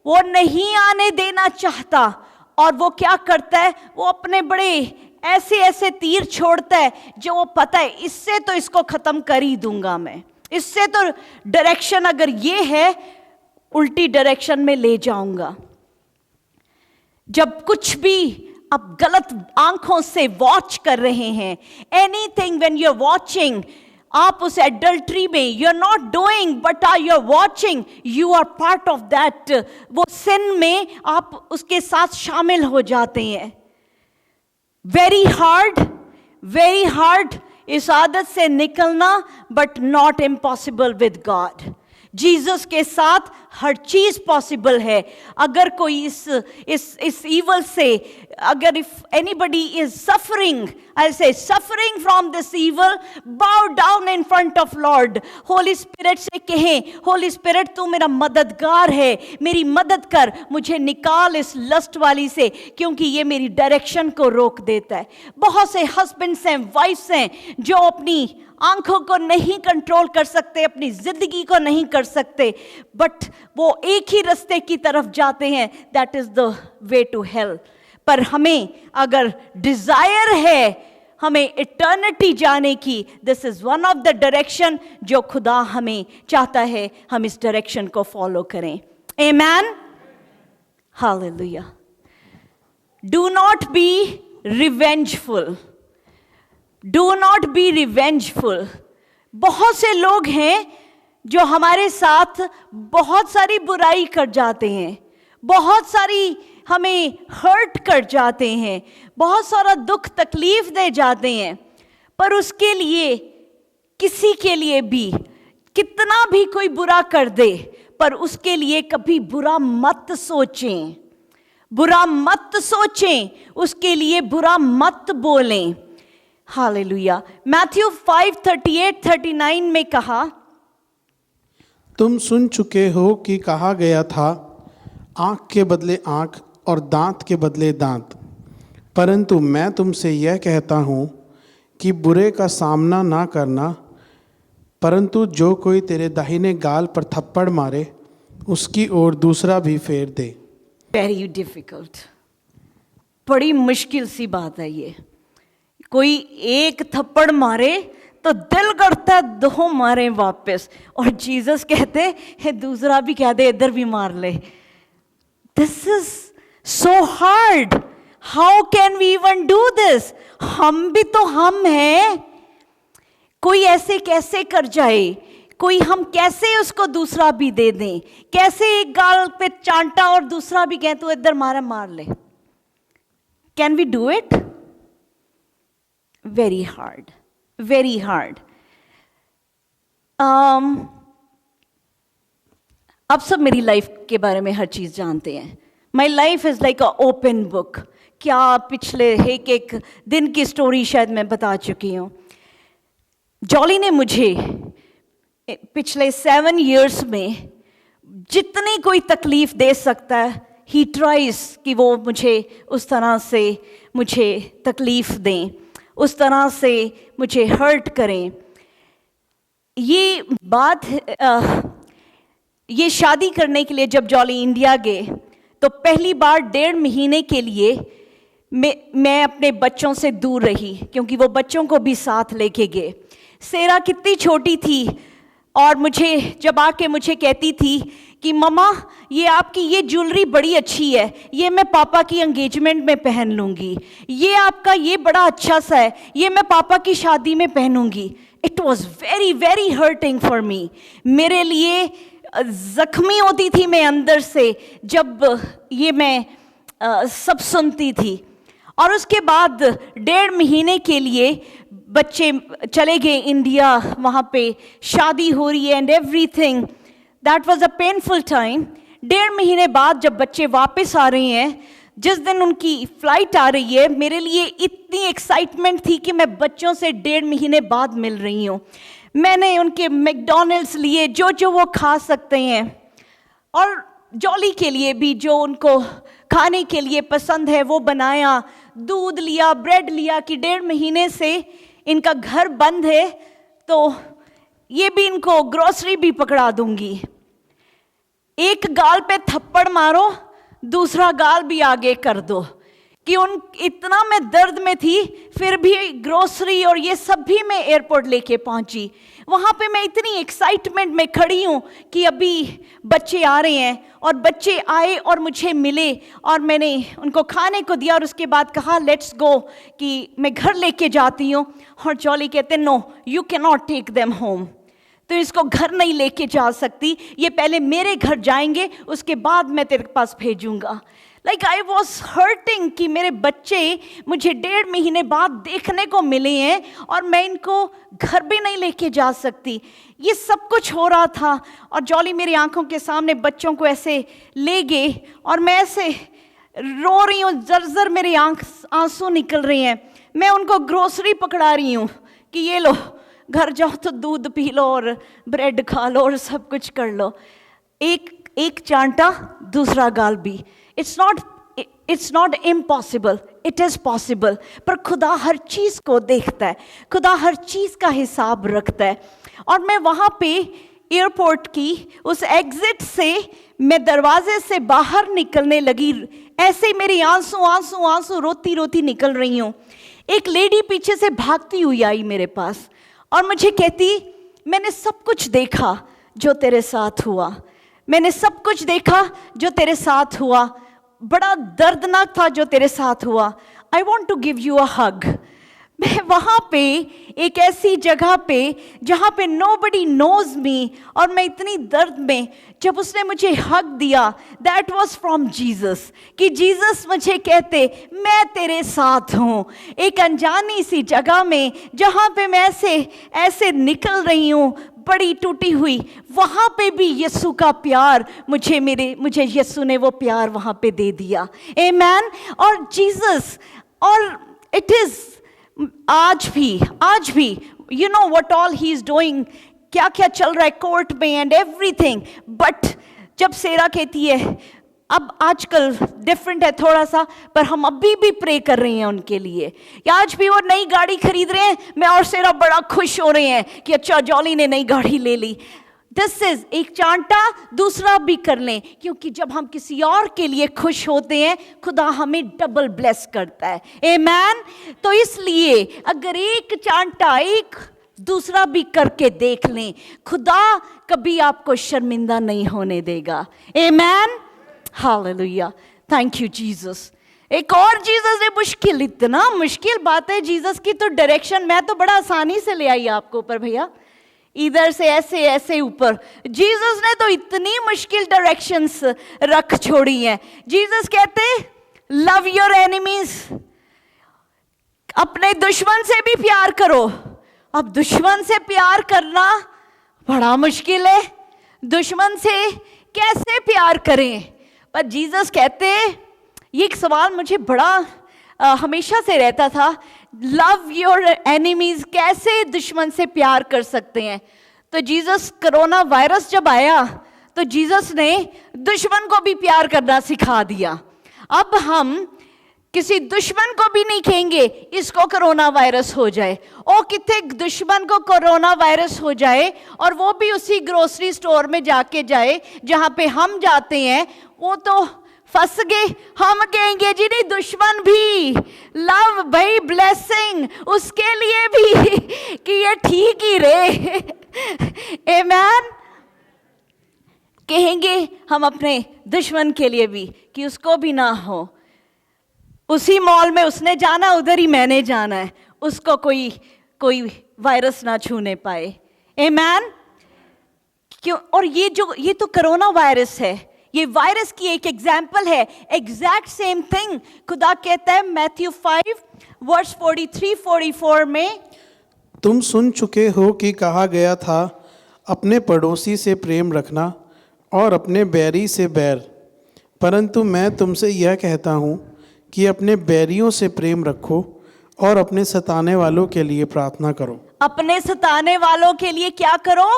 वो नहीं आने देना चाहता। और वो क्या करता है? वो अपने बड़े ऐसे ऐसे तीर छोड़ता है जो वो पता है इससे तो इसको खत्म कर ही दूंगा मैं, इससे तो डायरेक्शन अगर ये है उल्टी डायरेक्शन में ले जाऊंगा। जब कुछ भी आप गलत आंखों से वॉच कर रहे हैं, anything when you are watching, आप उस एडल्ट्री में you are not doing but are you are watching, you are part of that. वो सिन में आप उसके साथ शामिल हो जाते हैं। वेरी हार्ड इस आदत से निकलना, but not impossible with God. Jesus के साथ हर चीज पॉसिबल है। अगर कोई इस ईवल से, अगर इफ एनीबडी इज सफरिंग, आई से सफरिंग फ्रॉम दिस ईवल, बाउ down in front of Lord. Holi spirit से कहें, होली स्पिरिट तू मेरा मददगार है, मेरी मदद कर, मुझे निकाल इस लस्ट वाली से, क्योंकि ये मेरी डायरेक्शन को रोक देता है। बहुत से हस्बैंड्स हैं, वाइफ्स हैं जो अपनी आंखों को नहीं कंट्रोल कर सकते, अपनी जिंदगी को नहीं कर सकते, बट वो एक ही रास्ते की तरफ जाते हैं, that is the way to hell. पर हमें अगर डिजायर है हमें इटर्निटी जाने की, this is one of the direction जो खुदा हमें चाहता है हम इस डायरेक्शन को फॉलो करें। Amen, hallelujah. Do not be revengeful, do not be revengeful. बहुत से लोग हैं जो हमारे साथ बहुत सारी बुराई कर जाते हैं, बहुत सारी हमें हर्ट कर जाते हैं, बहुत सारा दुख तकलीफ दे जाते हैं, पर उसके लिए किसी के लिए भी कितना भी कोई बुरा कर दे, पर उसके लिए कभी बुरा मत सोचें, बुरा मत सोचें, उसके लिए बुरा मत बोलें। हालेलुया। मैथ्यू 5:38-39 में कहा, तुम सुन चुके हो कि कहा गया था, आँख के बदले आँख और दांत के बदले दांत, परंतु मैं तुमसे यह कहता हूँ कि बुरे का सामना ना करना, परंतु जो कोई तेरे दाहिने गाल पर थप्पड़ मारे उसकी ओर दूसरा भी फेर दे। वेरी डिफिकल्ट, बड़ी मुश्किल सी बात है ये। कोई एक थप्पड़ मारे तो दिल करता है दो मारे वापस, और जीसस कहते हैं दूसरा भी कह दे, इधर भी मार ले। This is so hard, how can we even do this? हम भी तो हम हैं, कोई ऐसे कैसे कर जाए, कोई हम कैसे उसको दूसरा भी दे दें, कैसे एक गाल पे चांटा और दूसरा भी कह तो इधर मारा मार ले। Can we do it? Very hard, very hard. आप सब मेरी लाइफ के बारे में हर चीज जानते हैं। My life is like a open book. क्या पिछले एक एक दिन की स्टोरी शायद मैं बता चुकी हूँ। जॉली ने मुझे पिछले 7 years में जितनी कोई तकलीफ दे सकता है, ही ट्राइज कि वो मुझे उस तरह से मुझे तकलीफ दें, उस तरह से मुझे हर्ट करें। ये बात ये शादी करने के लिए जब जॉली इंडिया गए तो पहली बार 1.5 महीने के लिए मैं अपने बच्चों से दूर रही, क्योंकि वो बच्चों को भी साथ लेके गए। सेरा कितनी छोटी थी और मुझे जब आके मुझे कहती थी कि मम्मा ये आपकी ये ज्वेलरी बड़ी अच्छी है, ये मैं पापा की एंगेजमेंट में पहन लूँगी, ये आपका ये बड़ा अच्छा सा है, ये मैं पापा की शादी में पहनूंगी। It was very very hurting for me. मेरे लिए जख्मी होती थी मैं अंदर से जब ये मैं सब सुनती थी। और उसके बाद 1.5 महीने के लिए बच्चे चले गए इंडिया, वहाँ पे शादी हो रही है and everything. That was a painful time. 1.5 महीने बाद जब बच्चे वापस आ रहे हैं, जिस दिन उनकी फ्लाइट आ रही है, मेरे लिए इतनी एक्साइटमेंट थी कि मैं बच्चों से 1.5 महीने बाद मिल रही हूँ। मैंने उनके मैकडॉनल्ड्स लिए, जो जो वो खा सकते हैं, और जॉली के लिए भी जो उनको खाने के लिए पसंद है वो बनाया। दूध लिया, ब्रेड लिया कि 1.5 महीने से इनका घर बंद है, तो ये भी इनको ग्रोसरी भी पकड़ा दूंगी। एक गाल पे थप्पड़ मारो, दूसरा गाल भी आगे कर दो, कि उन इतना मैं दर्द में थी, फिर भी ग्रोसरी और ये सब भी मैं एयरपोर्ट लेके पहुंची। वहाँ पे मैं इतनी एक्साइटमेंट में खड़ी हूँ कि अभी बच्चे आ रहे हैं, और बच्चे आए और मुझे मिले और मैंने उनको खाने को दिया और उसके बाद कहा लेट्स गो, कि मैं घर लेके जाती हूँ। और जॉली कहते no you can not take them home, तो इसको घर नहीं लेके जा सकती, ये पहले मेरे घर जाएंगे उसके बाद मैं तेरे पास भेजूंगा। लाइक आई वॉज हर्टिंग कि मेरे बच्चे मुझे 1.5 महीने बाद देखने को मिले हैं और मैं इनको घर भी नहीं लेके जा सकती। ये सब कुछ हो रहा था और जॉली मेरी आंखों के सामने बच्चों को ऐसे ले गए और मैं ऐसे रो रही हूँ, जर्जर मेरी आंसू निकल रही हैं। मैं उनको ग्रोसरी पकड़ा रही हूँ कि ये लो, घर जाओ तो दूध पी लो और ब्रेड खा लो और सब कुछ कर लो। एक चांटा, दूसरा गाल भी। It's not impossible, it is possible. पर खुदा हर चीज़ को देखता है, खुदा हर चीज़ का हिसाब रखता है। और मैं वहाँ पे एयरपोर्ट की उस एग्जिट से मैं दरवाजे से बाहर निकलने लगी, ऐसे मेरी आंसू आंसू आंसू रोती रोती निकल रही हूँ। एक लेडी पीछे से भागती हुई आई मेरे पास और मुझे कहती, मैंने सब कुछ देखा जो तेरे साथ हुआ, मैंने सब कुछ देखा जो तेरे साथ हुआ, बड़ा दर्दनाक था जो तेरे साथ हुआ, I want to give you a hug. मैं वहाँ पे एक ऐसी जगह पे जहाँ पे नोबडी नोज मी, और मैं इतनी दर्द में, जब उसने मुझे हक दिया, दैट वॉज फ्रॉम जीसस, कि जीसस मुझे कहते मैं तेरे साथ हूँ। एक अनजानी सी जगह में जहाँ पे मैं ऐसे निकल रही हूँ बड़ी टूटी हुई, वहाँ पे भी यीशु का प्यार मुझे यीशु ने वो प्यार वहाँ पे दे दिया। आमेन। और जीसस, और इट इज़ आज भी you know what all he is doing, क्या क्या चल रहा है कोर्ट में एंड एवरीथिंग। बट जब सेरा कहती है, अब आजकल डिफरेंट है थोड़ा सा, पर हम अभी भी प्रे कर रहे हैं उनके लिए। आज भी वो नई गाड़ी खरीद रहे हैं, मैं और सेरा बड़ा खुश हो रहे हैं कि अच्छा जॉली ने नई गाड़ी ले ली। दिस इज एक चांटा दूसरा भी कर लें, क्योंकि जब हम किसी और के लिए खुश होते हैं खुदा हमें डबल ब्लेस करता है। आमेन। तो इसलिए अगर एक चांटा एक दूसरा भी करके देख लें, खुदा कभी आपको शर्मिंदा नहीं होने देगा। आमेन। हालेलुया। Thank you Jesus. एक और जीसस ने मुश्किल, इतना मुश्किल बात है जीसस की तो डायरेक्शन मैं तो बड़ा आसानी से ले आई आपको ऊपर भैया, इधर से ऐसे ऐसे ऊपर। जीसस ने तो इतनी मुश्किल डायरेक्शंस रख छोड़ी हैं। जीसस कहते लव योर एनिमीज, अपने दुश्मन से भी प्यार करो। अब दुश्मन से प्यार करना बड़ा मुश्किल है, दुश्मन से कैसे प्यार करें? पर जीसस कहते, ये एक सवाल मुझे बड़ा हमेशा से रहता था, लव योर एनिमीज, कैसे दुश्मन से प्यार कर सकते हैं? तो जीसस, कोरोना वायरस जब आया तो जीसस ने दुश्मन को भी प्यार करना सिखा दिया। अब हम किसी दुश्मन को भी नहीं कहेंगे इसको कोरोना वायरस हो जाए। ओ कितने दुश्मन को कोरोना वायरस हो जाए और वो भी उसी ग्रोसरी स्टोर में जाके जाए जहाँ पे हम जाते हैं, वो तो फंस गए। हम कहेंगे जी नहीं, दुश्मन भी लव भाई ब्लेसिंग उसके लिए भी कि ये ठीक ही रहे। आमेन। कहेंगे हम अपने दुश्मन के लिए भी कि उसको भी ना हो, उसी मॉल में उसने जाना उधर ही मैंने जाना है, उसको कोई वायरस ना छूने पाए। आमेन। क्यों? और ये तो कोरोना वायरस है, ये वायरस की एक एग्जाम्पल है। एग्जैक्ट सेम थिंग खुदा कहता है मैथ्यू 5 वर्स 43-44 में, तुम सुन चुके हो कि कहा गया था, अपने पड़ोसी से प्रेम रखना और अपने बैरी से बैर। परंतु मैं तुमसे यह कहता हूँ कि अपने बैरियों से प्रेम रखो और अपने सताने वालों के लिए प्रार्थना करो। अपने सताने वालों के लिए क्या करो?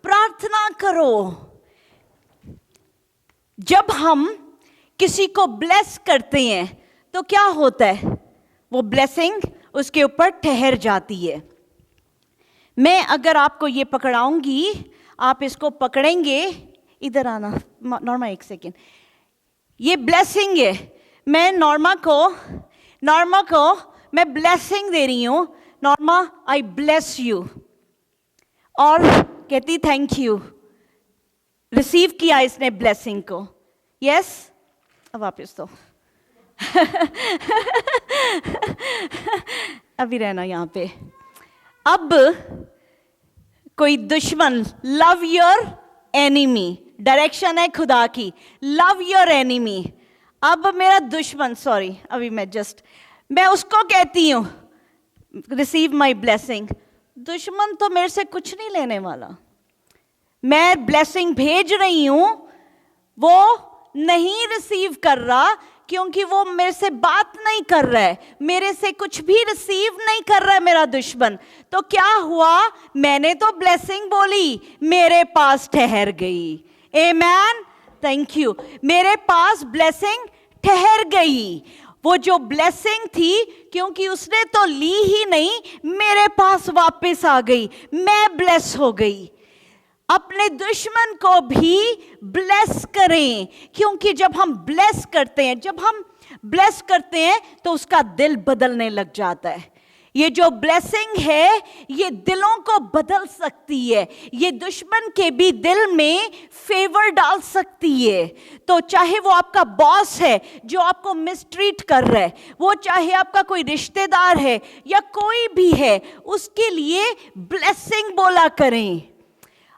प्रार्थना करो। जब हम किसी को ब्लेस करते हैं तो क्या होता है? वो ब्लेसिंग उसके ऊपर ठहर जाती है। मैं अगर आपको ये पकड़ाऊंगी, आप इसको पकड़ेंगे, इधर आना नॉर्मा, एक सेकेंड, ये ब्लेसिंग है। मैं नॉर्मा को मैं ब्लेसिंग दे रही हूँ, नॉर्मा आई ब्लेस यू, और कहती थैंक यू। रिसीव किया इसने ब्लेसिंग को, यस। अब वापस तो अभी रहना यहाँ पे। अब कोई दुश्मन, लव योर एनिमी, डायरेक्शन है खुदा की, लव योर एनिमी। अब मेरा दुश्मन, सॉरी अभी मैं उसको कहती हूँ रिसीव माई ब्लेसिंग। दुश्मन तो मेरे से कुछ नहीं लेने वाला, मैं ब्लेसिंग भेज रही हूँ, वो नहीं रिसीव कर रहा क्योंकि वो मेरे से बात नहीं कर रहा है, मेरे से कुछ भी रिसीव नहीं कर रहा है मेरा दुश्मन। तो क्या हुआ? मैंने तो ब्लेसिंग बोली, मेरे पास ठहर गई। आमेन। Thank you. मेरे पास ब्लेसिंग ठहर गई। वो जो ब्लेसिंग थी, क्योंकि उसने तो ली ही नहीं, मेरे पास वापस आ गई, मैं ब्लेस हो गई। अपने दुश्मन को भी ब्लेस करें, क्योंकि जब हम ब्लेस करते हैं तो उसका दिल बदलने लग जाता है। ये जो ब्लेसिंग है ये दिलों को बदल सकती है, ये दुश्मन के भी दिल में फेवर डाल सकती है। तो चाहे वो आपका बॉस है जो आपको मिसट्रीट कर रहा है, वो चाहे आपका कोई रिश्तेदार है या कोई भी है, उसके लिए ब्लेसिंग बोला करें।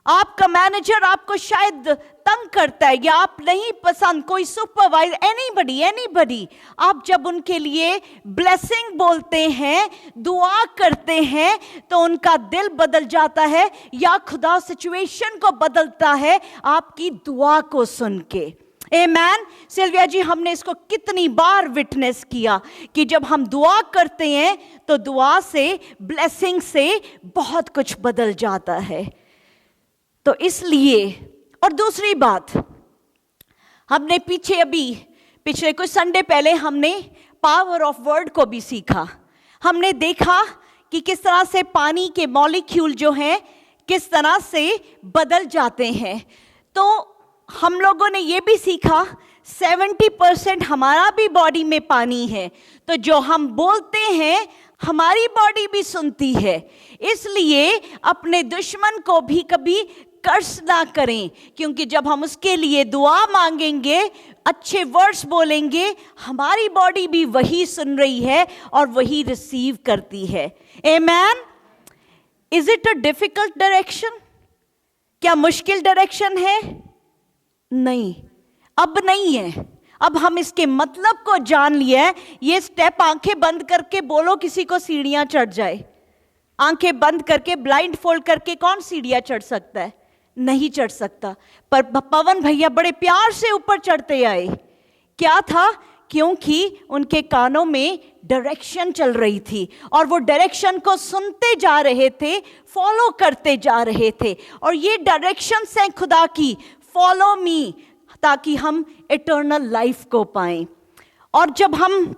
आपका मैनेजर आपको शायद तंग करता है या आप नहीं पसंद, कोई सुपरवाइजर, एनीबडी, आप जब उनके लिए ब्लेसिंग बोलते हैं, दुआ करते हैं, तो उनका दिल बदल जाता है या खुदा सिचुएशन को बदलता है आपकी दुआ को सुन के। आमेन। सिल्विया जी, हमने इसको कितनी बार विटनेस किया कि जब हम दुआ करते हैं तो दुआ से, ब्लेसिंग से बहुत कुछ बदल जाता है। तो इसलिए, और दूसरी बात, हमने पिछले कुछ संडे पहले हमने पावर ऑफ वर्ड को भी सीखा। हमने देखा कि किस तरह से पानी के मॉलिक्यूल जो हैं किस तरह से बदल जाते हैं। तो हम लोगों ने ये भी सीखा 70% हमारा भी बॉडी में पानी है, तो जो हम बोलते हैं हमारी बॉडी भी सुनती है। इसलिए अपने दुश्मन को भी कभी कर्ज ना करें, क्योंकि जब हम उसके लिए दुआ मांगेंगे, अच्छे वर्ड्स बोलेंगे, हमारी बॉडी भी वही सुन रही है और वही रिसीव करती है। Amen. Is it a difficult direction? क्या मुश्किल डायरेक्शन है? नहीं, अब नहीं है। अब हम इसके मतलब को जान लिया है। ये स्टेप आंखें बंद करके बोलो किसी को सीढ़ियां चढ़ जाए। आंखें बंद करके, ब्लाइंड फोल्ड करके कौन सीढ़ियां चढ़ सकता है? नहीं चढ़ सकता। पर पवन भैया बड़े प्यार से ऊपर चढ़ते आए। क्या था? क्योंकि उनके कानों में डायरेक्शन चल रही थी और वो डायरेक्शन को सुनते जा रहे थे, फॉलो करते जा रहे थे। और ये डायरेक्शन है खुदा की, फॉलो मी, ताकि हम इटर्नल लाइफ को पाएं। और जब हम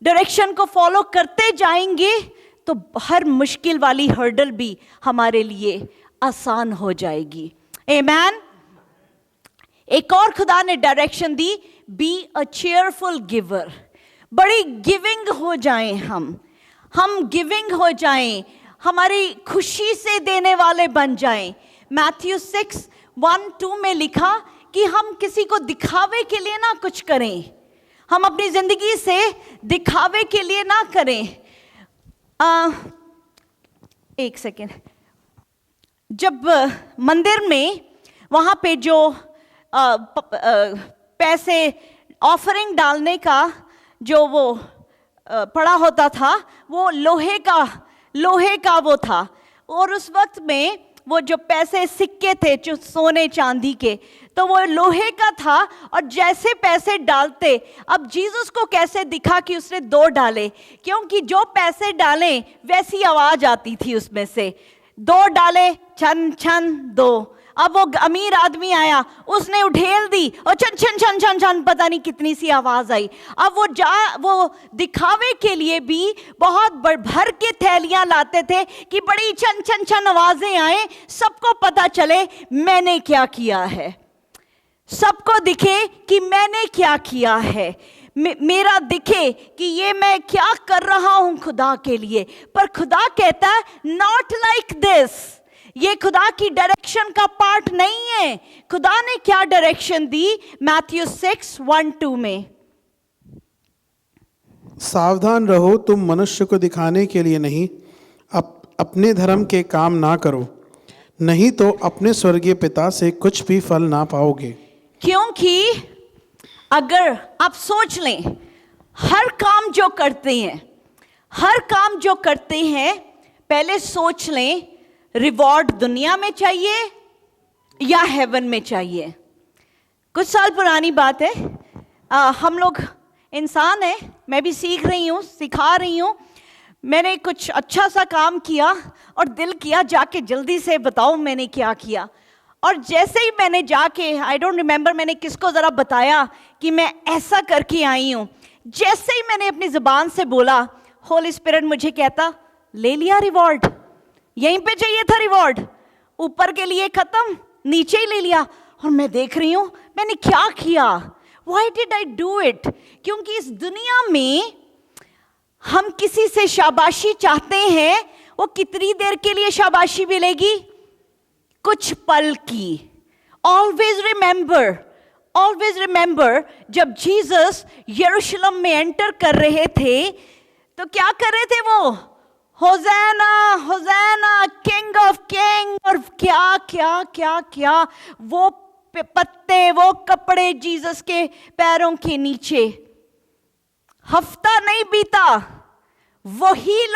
डायरेक्शन को फॉलो करते जाएंगे तो हर मुश्किल वाली हर्डल भी हमारे लिए आसान हो जाएगी। आमेन। एक और खुदा ने direction the, be a cheerful giver. बड़ी गिविंग हो जाएं, हम गिविंग हो जाएं, हमारी खुशी से देने वाले बन जाएं। मैथ्यू 6:1-2 में लिखा कि हम किसी को दिखावे के लिए ना कुछ करें, हम अपनी जिंदगी से दिखावे के लिए ना करें। एक सेकेंड। जब मंदिर में वहाँ पे जो पैसे ऑफरिंग डालने का जो वो पड़ा होता था, वो लोहे का वो था। और उस वक्त में वो जो पैसे सिक्के थे जो सोने चांदी के, तो वो लोहे का था। और जैसे पैसे डालते, अब जीसस को कैसे दिखा कि उसने 2 डाले? क्योंकि जो पैसे डाले वैसी आवाज आती थी उसमें से। 2 डाले, छन छन 2। अब वो अमीर आदमी आया, उसने उठेल दी और छन छन छन छन छन, पता नहीं कितनी सी आवाज आई। अब वो दिखावे के लिए भी बहुत भर के थैलियां लाते थे कि बड़ी छन छन छन आवाजें आए, सबको पता चले मैंने क्या किया है, सबको दिखे कि मैंने क्या किया है, मेरा दिखे कि ये मैं क्या कर रहा हूं खुदा के लिए। पर खुदा कहता है नॉट लाइक दिस, ये खुदा की डायरेक्शन का पार्ट नहीं है। खुदा ने क्या डायरेक्शन दी? मैथ्यू 6:1-2 में, सावधान रहो, तुम मनुष्य को दिखाने के लिए नहीं, अपने धर्म के काम ना करो, नहीं तो अपने स्वर्गीय पिता से कुछ भी फल ना पाओगे। क्योंकि अगर आप सोच लें, हर काम जो करते हैं, पहले सोच लें रिवॉर्ड दुनिया में चाहिए या हेवन में चाहिए। कुछ साल पुरानी बात है, हम लोग इंसान हैं, मैं भी सीख रही हूँ, सिखा रही हूँ। मैंने कुछ अच्छा सा काम किया और दिल किया जाके जल्दी से बताओ मैंने क्या किया। और जैसे ही मैंने जाके, आई डोंट रिमेंबर मैंने किसको ज़रा बताया कि मैं ऐसा करके आई हूँ, जैसे ही मैंने अपनी ज़ुबान से बोला, होली स्पिरिट मुझे कहता ले लिया रिवॉर्ड, यहीं पे चाहिए था रिवॉर्ड, ऊपर के लिए ख़त्म, नीचे ही ले लिया। और मैं देख रही हूं मैंने क्या किया, why did I do it? क्योंकि इस दुनिया में हम किसी से शाबाशी चाहते हैं, वो कितनी देर के लिए शाबाशी मिलेगी? कुछ पल की। ऑलवेज रिमेंबर जब जीसस यरूशलेम में एंटर कर रहे थे तो क्या कर रहे थे वो? होज़ैना होज़ैना किंग ऑफ किंग, और क्या क्या क्या क्या, वो पत्ते, वो कपड़े जीसस के पैरों के नीचे। हफ्ता नहीं बीता, वही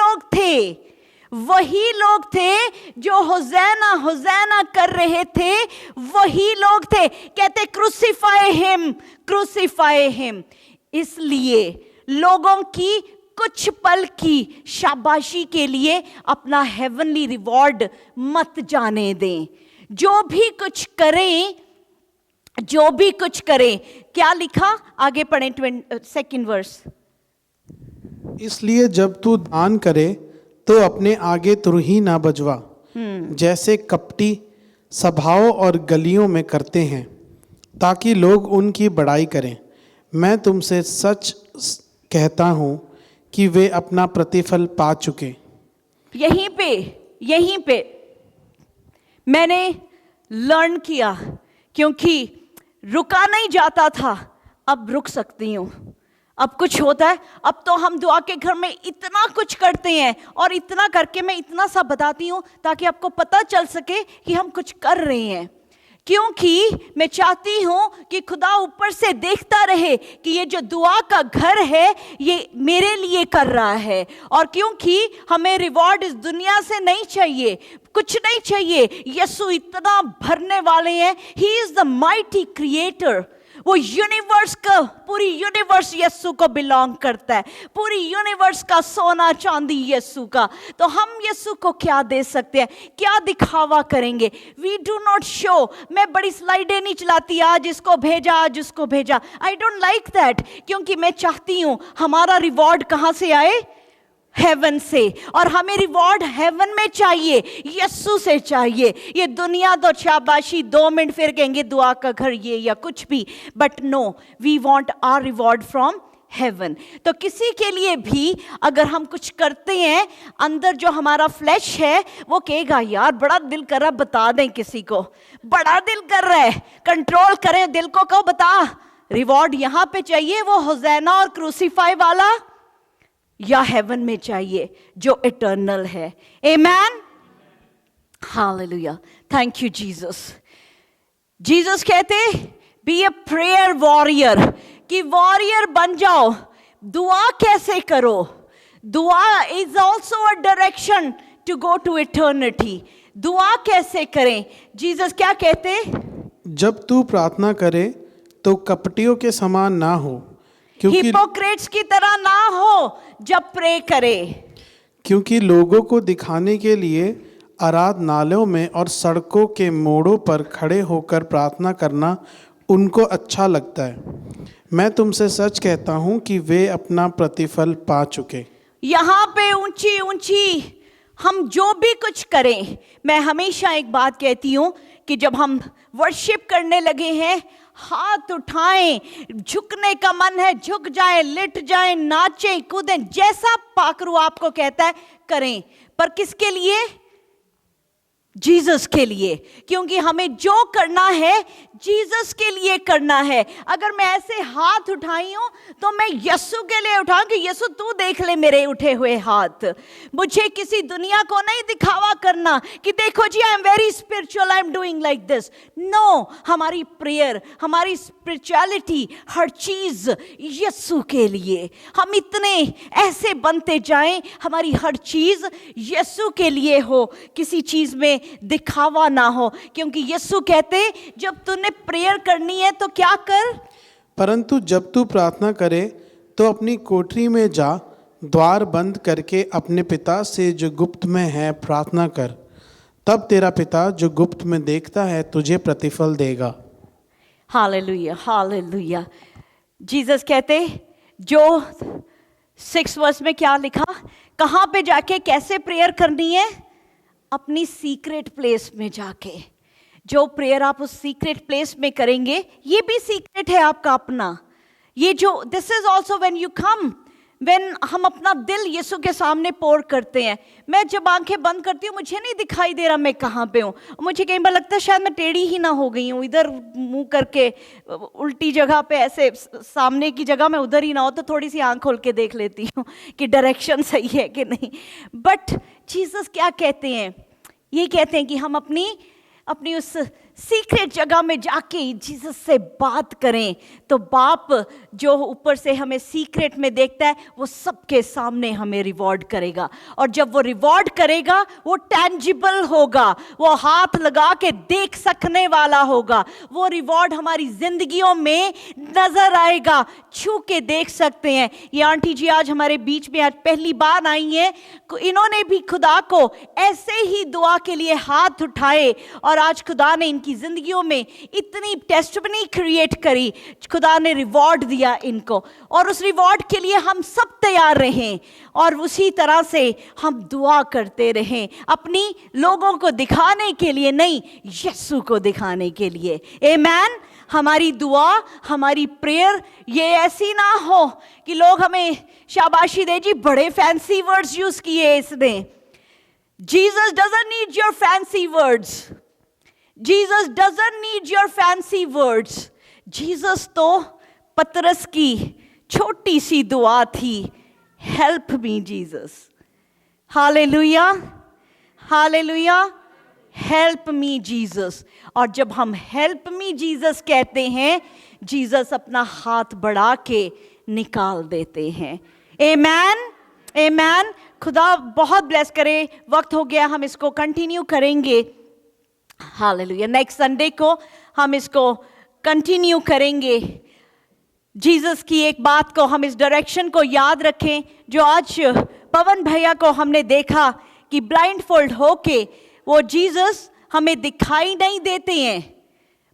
लोग थे जो होज़ैना होज़ैना कर रहे थे, वही लोग थे। कहते क्रूसिफाई हिम। इसलिए लोगों की कुछ पल की शाबाशी के लिए अपना हेवनली रिवॉर्ड मत जाने दें। जो भी कुछ करें, क्या लिखा? आगे पढ़ें 2nd वर्स। इसलिए जब तू दान करे तो अपने आगे तुरही ना बजवा, जैसे कपटी सभाओं और गलियों में करते हैं, ताकि लोग उनकी बड़ाई करें। मैं तुमसे सच कहता हूँ कि वे अपना प्रतिफल पा चुके। यहीं पे मैंने लर्न किया, क्योंकि रुका नहीं जाता था, अब रुक सकती हूँ। अब कुछ होता है, अब तो हम दुआ के घर में इतना कुछ करते हैं, और इतना करके मैं इतना सा बताती हूँ ताकि आपको पता चल सके कि हम कुछ कर रहे हैं। क्योंकि मैं चाहती हूँ कि खुदा ऊपर से देखता रहे कि ये जो दुआ का घर है ये मेरे लिए कर रहा है। और क्योंकि हमें रिवॉर्ड इस दुनिया से नहीं चाहिए, कुछ नहीं चाहिए। यीशु इतना भरने वाले हैं, he is the mighty creator. वो यूनिवर्स का, पूरी यूनिवर्स यीशु को बिलोंग करता है, पूरी यूनिवर्स का सोना चांदी यीशु का। तो हम यीशु को क्या दे सकते हैं? क्या दिखावा करेंगे? We do not show. मैं बड़ी स्लाइडें नहीं चलाती, आज इसको भेजा, आज उसको भेजा। आई डोंट लाइक दैट, क्योंकि मैं चाहती हूं हमारा रिवॉर्ड कहां से आए? हेवन से। और हमें रिवॉर्ड हेवन में चाहिए, यीशु से चाहिए। ये दुनिया तो शाबाशी 2 मिनट फिर कहेंगे दुआ का घर ये या कुछ भी, but no, we want our reward from heaven. तो किसी के लिए भी अगर हम कुछ करते हैं, अंदर जो हमारा फ्लैश है वो कहेगा यार बड़ा दिल कर रहा, बता दें किसी को, बड़ा दिल कर रहा है, कंट्रोल करें दिल को, कहो बता रिवॉर्ड यहां पे चाहिए वो होज़ैना और क्रूसीफाई वाला, या हेवन में चाहिए जो इटर्नल है। Amen, hallelujah, thank you Jesus. Jesus कहते बी अ प्रेयर वॉरियर, कि वॉरियर बन जाओ। दुआ कैसे करो? दुआ is also a direction to go to eternity. दुआ कैसे करें? जीसस क्या कहते? जब तू प्रार्थना करे तो कपटियों के समान ना हो, क्योंकि हिपोक्रेट्स की तरह ना हो जब प्रे करे। क्योंकि लोगों को दिखाने के लिए आराधनालयों में और सड़कों के मोड़ों पर खड़े होकर प्रार्थना करना उनको अच्छा लगता है। मैं तुमसे सच कहता हूँ कि वे अपना प्रतिफल पा चुके। यहाँ पे ऊंची ऊंची हम जो भी कुछ करें, मैं हमेशा एक बात कहती हूँ कि जब हम वर्शिप करने लगे हैं, हाथ उठाएं, झुकने का मन है झुक जाएं, लेट जाएं, नाचें कूदें, जैसा पाखरू आपको कहता है करें। पर किसके लिए? जीसस के लिए। क्योंकि हमें जो करना है जीसस के लिए करना है। अगर मैं ऐसे हाथ उठाई हूं तो मैं यीशु के लिए उठाऊं कि यीशु तू देख ले मेरे उठे हुए हाथ। मुझे किसी दुनिया को नहीं दिखावा करना कि देखो जी I am very spiritual, I am doing like this. No, हमारी प्रेयर, हमारी स्पिरिचुअलिटी, हर चीज यीशु के लिए। हम इतने ऐसे बनते जाएं, हमारी हर चीज यीशु के लिए हो, किसी चीज में दिखावा ना हो। क्योंकि यीशु कहते जब तूने प्रेयर करनी है तो क्या कर? परंतु जब तू प्रार्थना करे तो अपनी कोठरी में जा, द्वार बंद करके अपने पिता से जो गुप्त में है प्रार्थना कर। तब तेरा पिता जो गुप्त में देखता है तुझे प्रतिफल देगा। Hallelujah, hallelujah. जीसस कहते जो 6 वर्स में क्या लिखा, कहां पे जाके कैसे प्रेयर करनी है? अपनी सीक्रेट प्लेस में जाके। जो प्रेयर आप उस सीक्रेट प्लेस में करेंगे, ये भी सीक्रेट है आपका अपना। ये जो this is also when you come, when हम अपना दिल यीशु के सामने पोर करते हैं। मैं जब आंखें बंद करती हूँ मुझे नहीं दिखाई दे रहा मैं कहाँ पे हूँ। मुझे कई बार लगता है शायद मैं टेढ़ी ही ना हो गई हूँ, इधर मुंह करके उल्टी जगह पे, ऐसे सामने की जगह मैं उधर ही ना हो, तो थोड़ी सी आंख खोल के देख लेती हूँ कि डायरेक्शन सही है कि नहीं। बट जीसस क्या कहते हैं? ये कहते हैं कि हम अपनी उस सीक्रेट जगह में जाके जीसस से बात करें, तो बाप जो ऊपर से हमें सीक्रेट में देखता है वो सबके सामने हमें रिवॉर्ड करेगा। और जब वो रिवॉर्ड करेगा वो टैंजिबल होगा, वो हाथ लगा के देख सकने वाला होगा। वो रिवॉर्ड हमारी जिंदगियों में नजर आएगा, छू के देख सकते हैं। ये आंटी जी आज हमारे बीच में आज पहली बार आई हैं, इन्होंने भी खुदा को ऐसे ही दुआ के लिए हाथ उठाए और आज खुदा ने इनकी जिंदगियों में इतनी टेस्टिमनी क्रिएट करी, खुदा ने रिवॉर्ड दिया इनको, और उस रिवॉर्ड के लिए हम सब तैयार रहें और उसी तरह से हम दुआ करते रहें, अपनी लोगों को दिखाने के लिए नहीं, यीशु को दिखाने के लिए। आमीन। हमारी दुआ, हमारी प्रेयर ये ऐसी ना हो कि लोग हमें शाबाशी दे, जी बड़े फैंसी वर्ड्स यूज किए इसने। Jesus doesn't need your fancy words, Jesus doesn't need your fancy words. Jesus तो पतरस की छोटी सी दुआ थी, help me Jesus. Hallelujah, hallelujah, help me Jesus. और जब हम हेल्प मी जीसस कहते हैं, जीसस अपना हाथ बढ़ा के निकाल देते हैं। आमेन, आमेन। खुदा बहुत ब्लेस करे। वक्त हो गया, हम इसको कंटिन्यू करेंगे। हालेलुया। नेक्स्ट संडे को हम इसको कंटिन्यू करेंगे। जीसस की एक बात को हम इस डायरेक्शन को याद रखें, जो आज पवन भैया को हमने देखा कि ब्लाइंड फोल्ड होके वो जीसस हमें दिखाई नहीं देते हैं,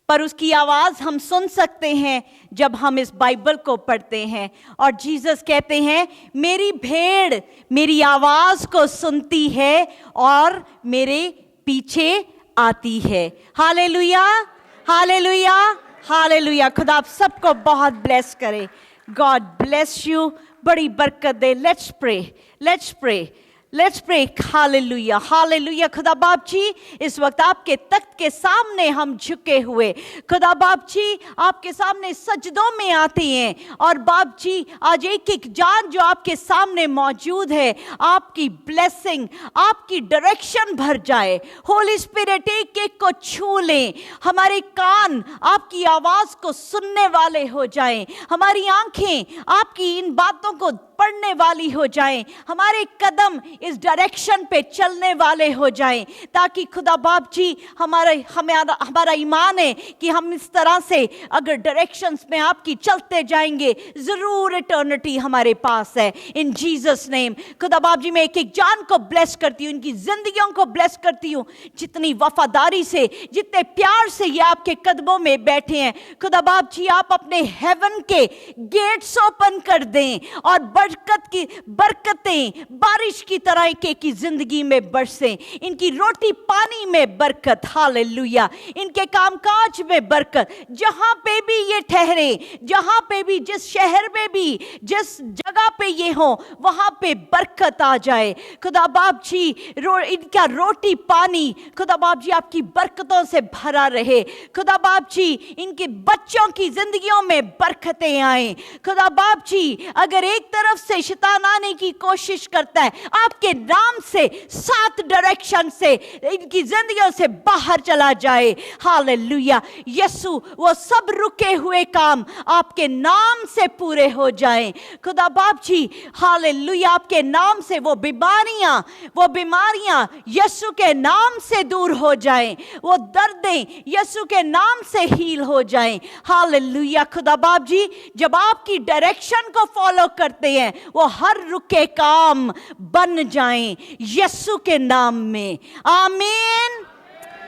पर उसकी आवाज हम सुन सकते हैं जब हम इस बाइबल को पढ़ते हैं। और जीसस कहते हैं, मेरी भेड़ मेरी आवाज को सुनती है और मेरे पीछे आती है। Hallelujah, hallelujah, hallelujah. खुदा आप सबको बहुत ब्लेस करे। गॉड ब्लेस यू, बड़ी बरकत दे। Let's pray, let's pray, let's pray. Hallelujah, hallelujah. खुदा बाप जी, इस वक्त आपके तख्त के सामने हम झुके हुए, खुदा बाप जी आपके सामने सजदों में आते हैं। और बाप जी आज एक एक जान जो आपके सामने मौजूद है, आपकी ब्लेसिंग, आपकी डायरेक्शन भर जाए। होली स्पिरिट एक एक को छू लें, हमारे कान आपकी आवाज को सुनने वाले हो जाएं, हमारी आंखें आपकी इन बातों को पढ़ने वाली हो जाएं, हमारे कदम इस डायरेक्शन पे चलने वाले हो जाएं, ताकि खुदा बाप जी हमारा ईमान है कि हम इस तरह से अगर डायरेक्शंस में आपकी चलते जाएंगे, जरूर इटर्निटी हमारे पास है। इन जीसस नेम खुदा बाप जी मैं एक एक जान को ब्लेस करती हूँ, इनकी जिंदगियों को ब्लेस करती हूँ, जितनी वफादारी से, जितने प्यार से ये आपके कदमों में बैठे हैं। खुदा बाप जी आप अपने हेवन के गेट्स ओपन कर दें और बरकतें बारिश की तरह एक की जिंदगी में बरसें। इनकी रोटी पानी में बरकत, हालेलुया। इनके कामकाज में बरकत, जहां पे भी ये ठहरे, जहां पे भी, जिस शहर में भी, जिस जगह पे ये हो, वहां पे बरकत आ जाए। खुदा बाप जी इनका रोटी पानी खुदा बाप जी आपकी बरकतों से भरा रहे। खुदा बाप जी इनके बच्चों की जिंदगियों में बरकतें आए। खुदा बाप जी अगर एक तरफ से शैतान आने की कोशिश करता है, आपके नाम से 7 डायरेक्शन से इनकी जिंदगियों से बाहर चला जाए। हालेलुया। यीशु वो सब रुके हुए काम आपके नाम से पूरे हो जाएं। खुदा बाप जी हालेलुया आपके नाम से वो बीमारियां यीशु के नाम से दूर हो जाएं, वो दर्दें यीशु के नाम से हील हो जाएं। हालेलुया। खुदा बाप जी जब आपकी डायरेक्शन को फॉलो करते हैं, वो हर रुके काम बन जाएं यीशु के नाम में। आमीन,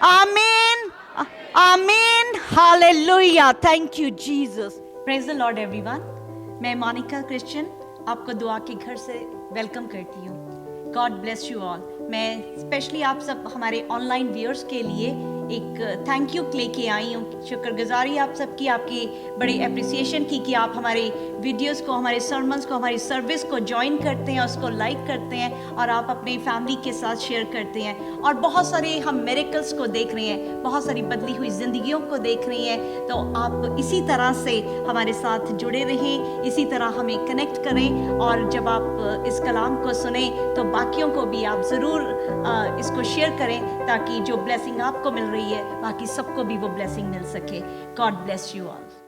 आमीन, आमीन। Hallelujah. Thank you Jesus. Praise the Lord everyone. मैं मोनिका क्रिश्चियन आपको दुआ के घर से वेलकम करती हूँ। God bless you all. मैं स्पेशली आप सब हमारे ऑनलाइन व्यूअर्स के लिए एक थैंक यू लेके आई हूँ। शुक्रगुजारी आप सबकी, आपकी बड़ी अप्रिसिएशन की कि आप हमारे वीडियोस को, हमारे सरमन्स को, हमारी सर्विस को ज्वाइन करते हैं, उसको लाइक करते हैं और आप अपनी फैमिली के साथ शेयर करते हैं। और बहुत सारे हम मिरेकल्स को देख रहे हैं, बहुत सारी बदली हुई ज़िंदगियों को देख रहे हैं। तो आप इसी तरह से हमारे साथ जुड़े रहें, इसी तरह हमें कनेक्ट करें, और जब आप इस कलाम को सुने तो बाकियों को भी आप ज़रूर इसको शेयर करें, ताकि जो ब्लेसिंग आपको मिल रही है बाकी सबको भी वो ब्लेसिंग मिल सके। God bless you all.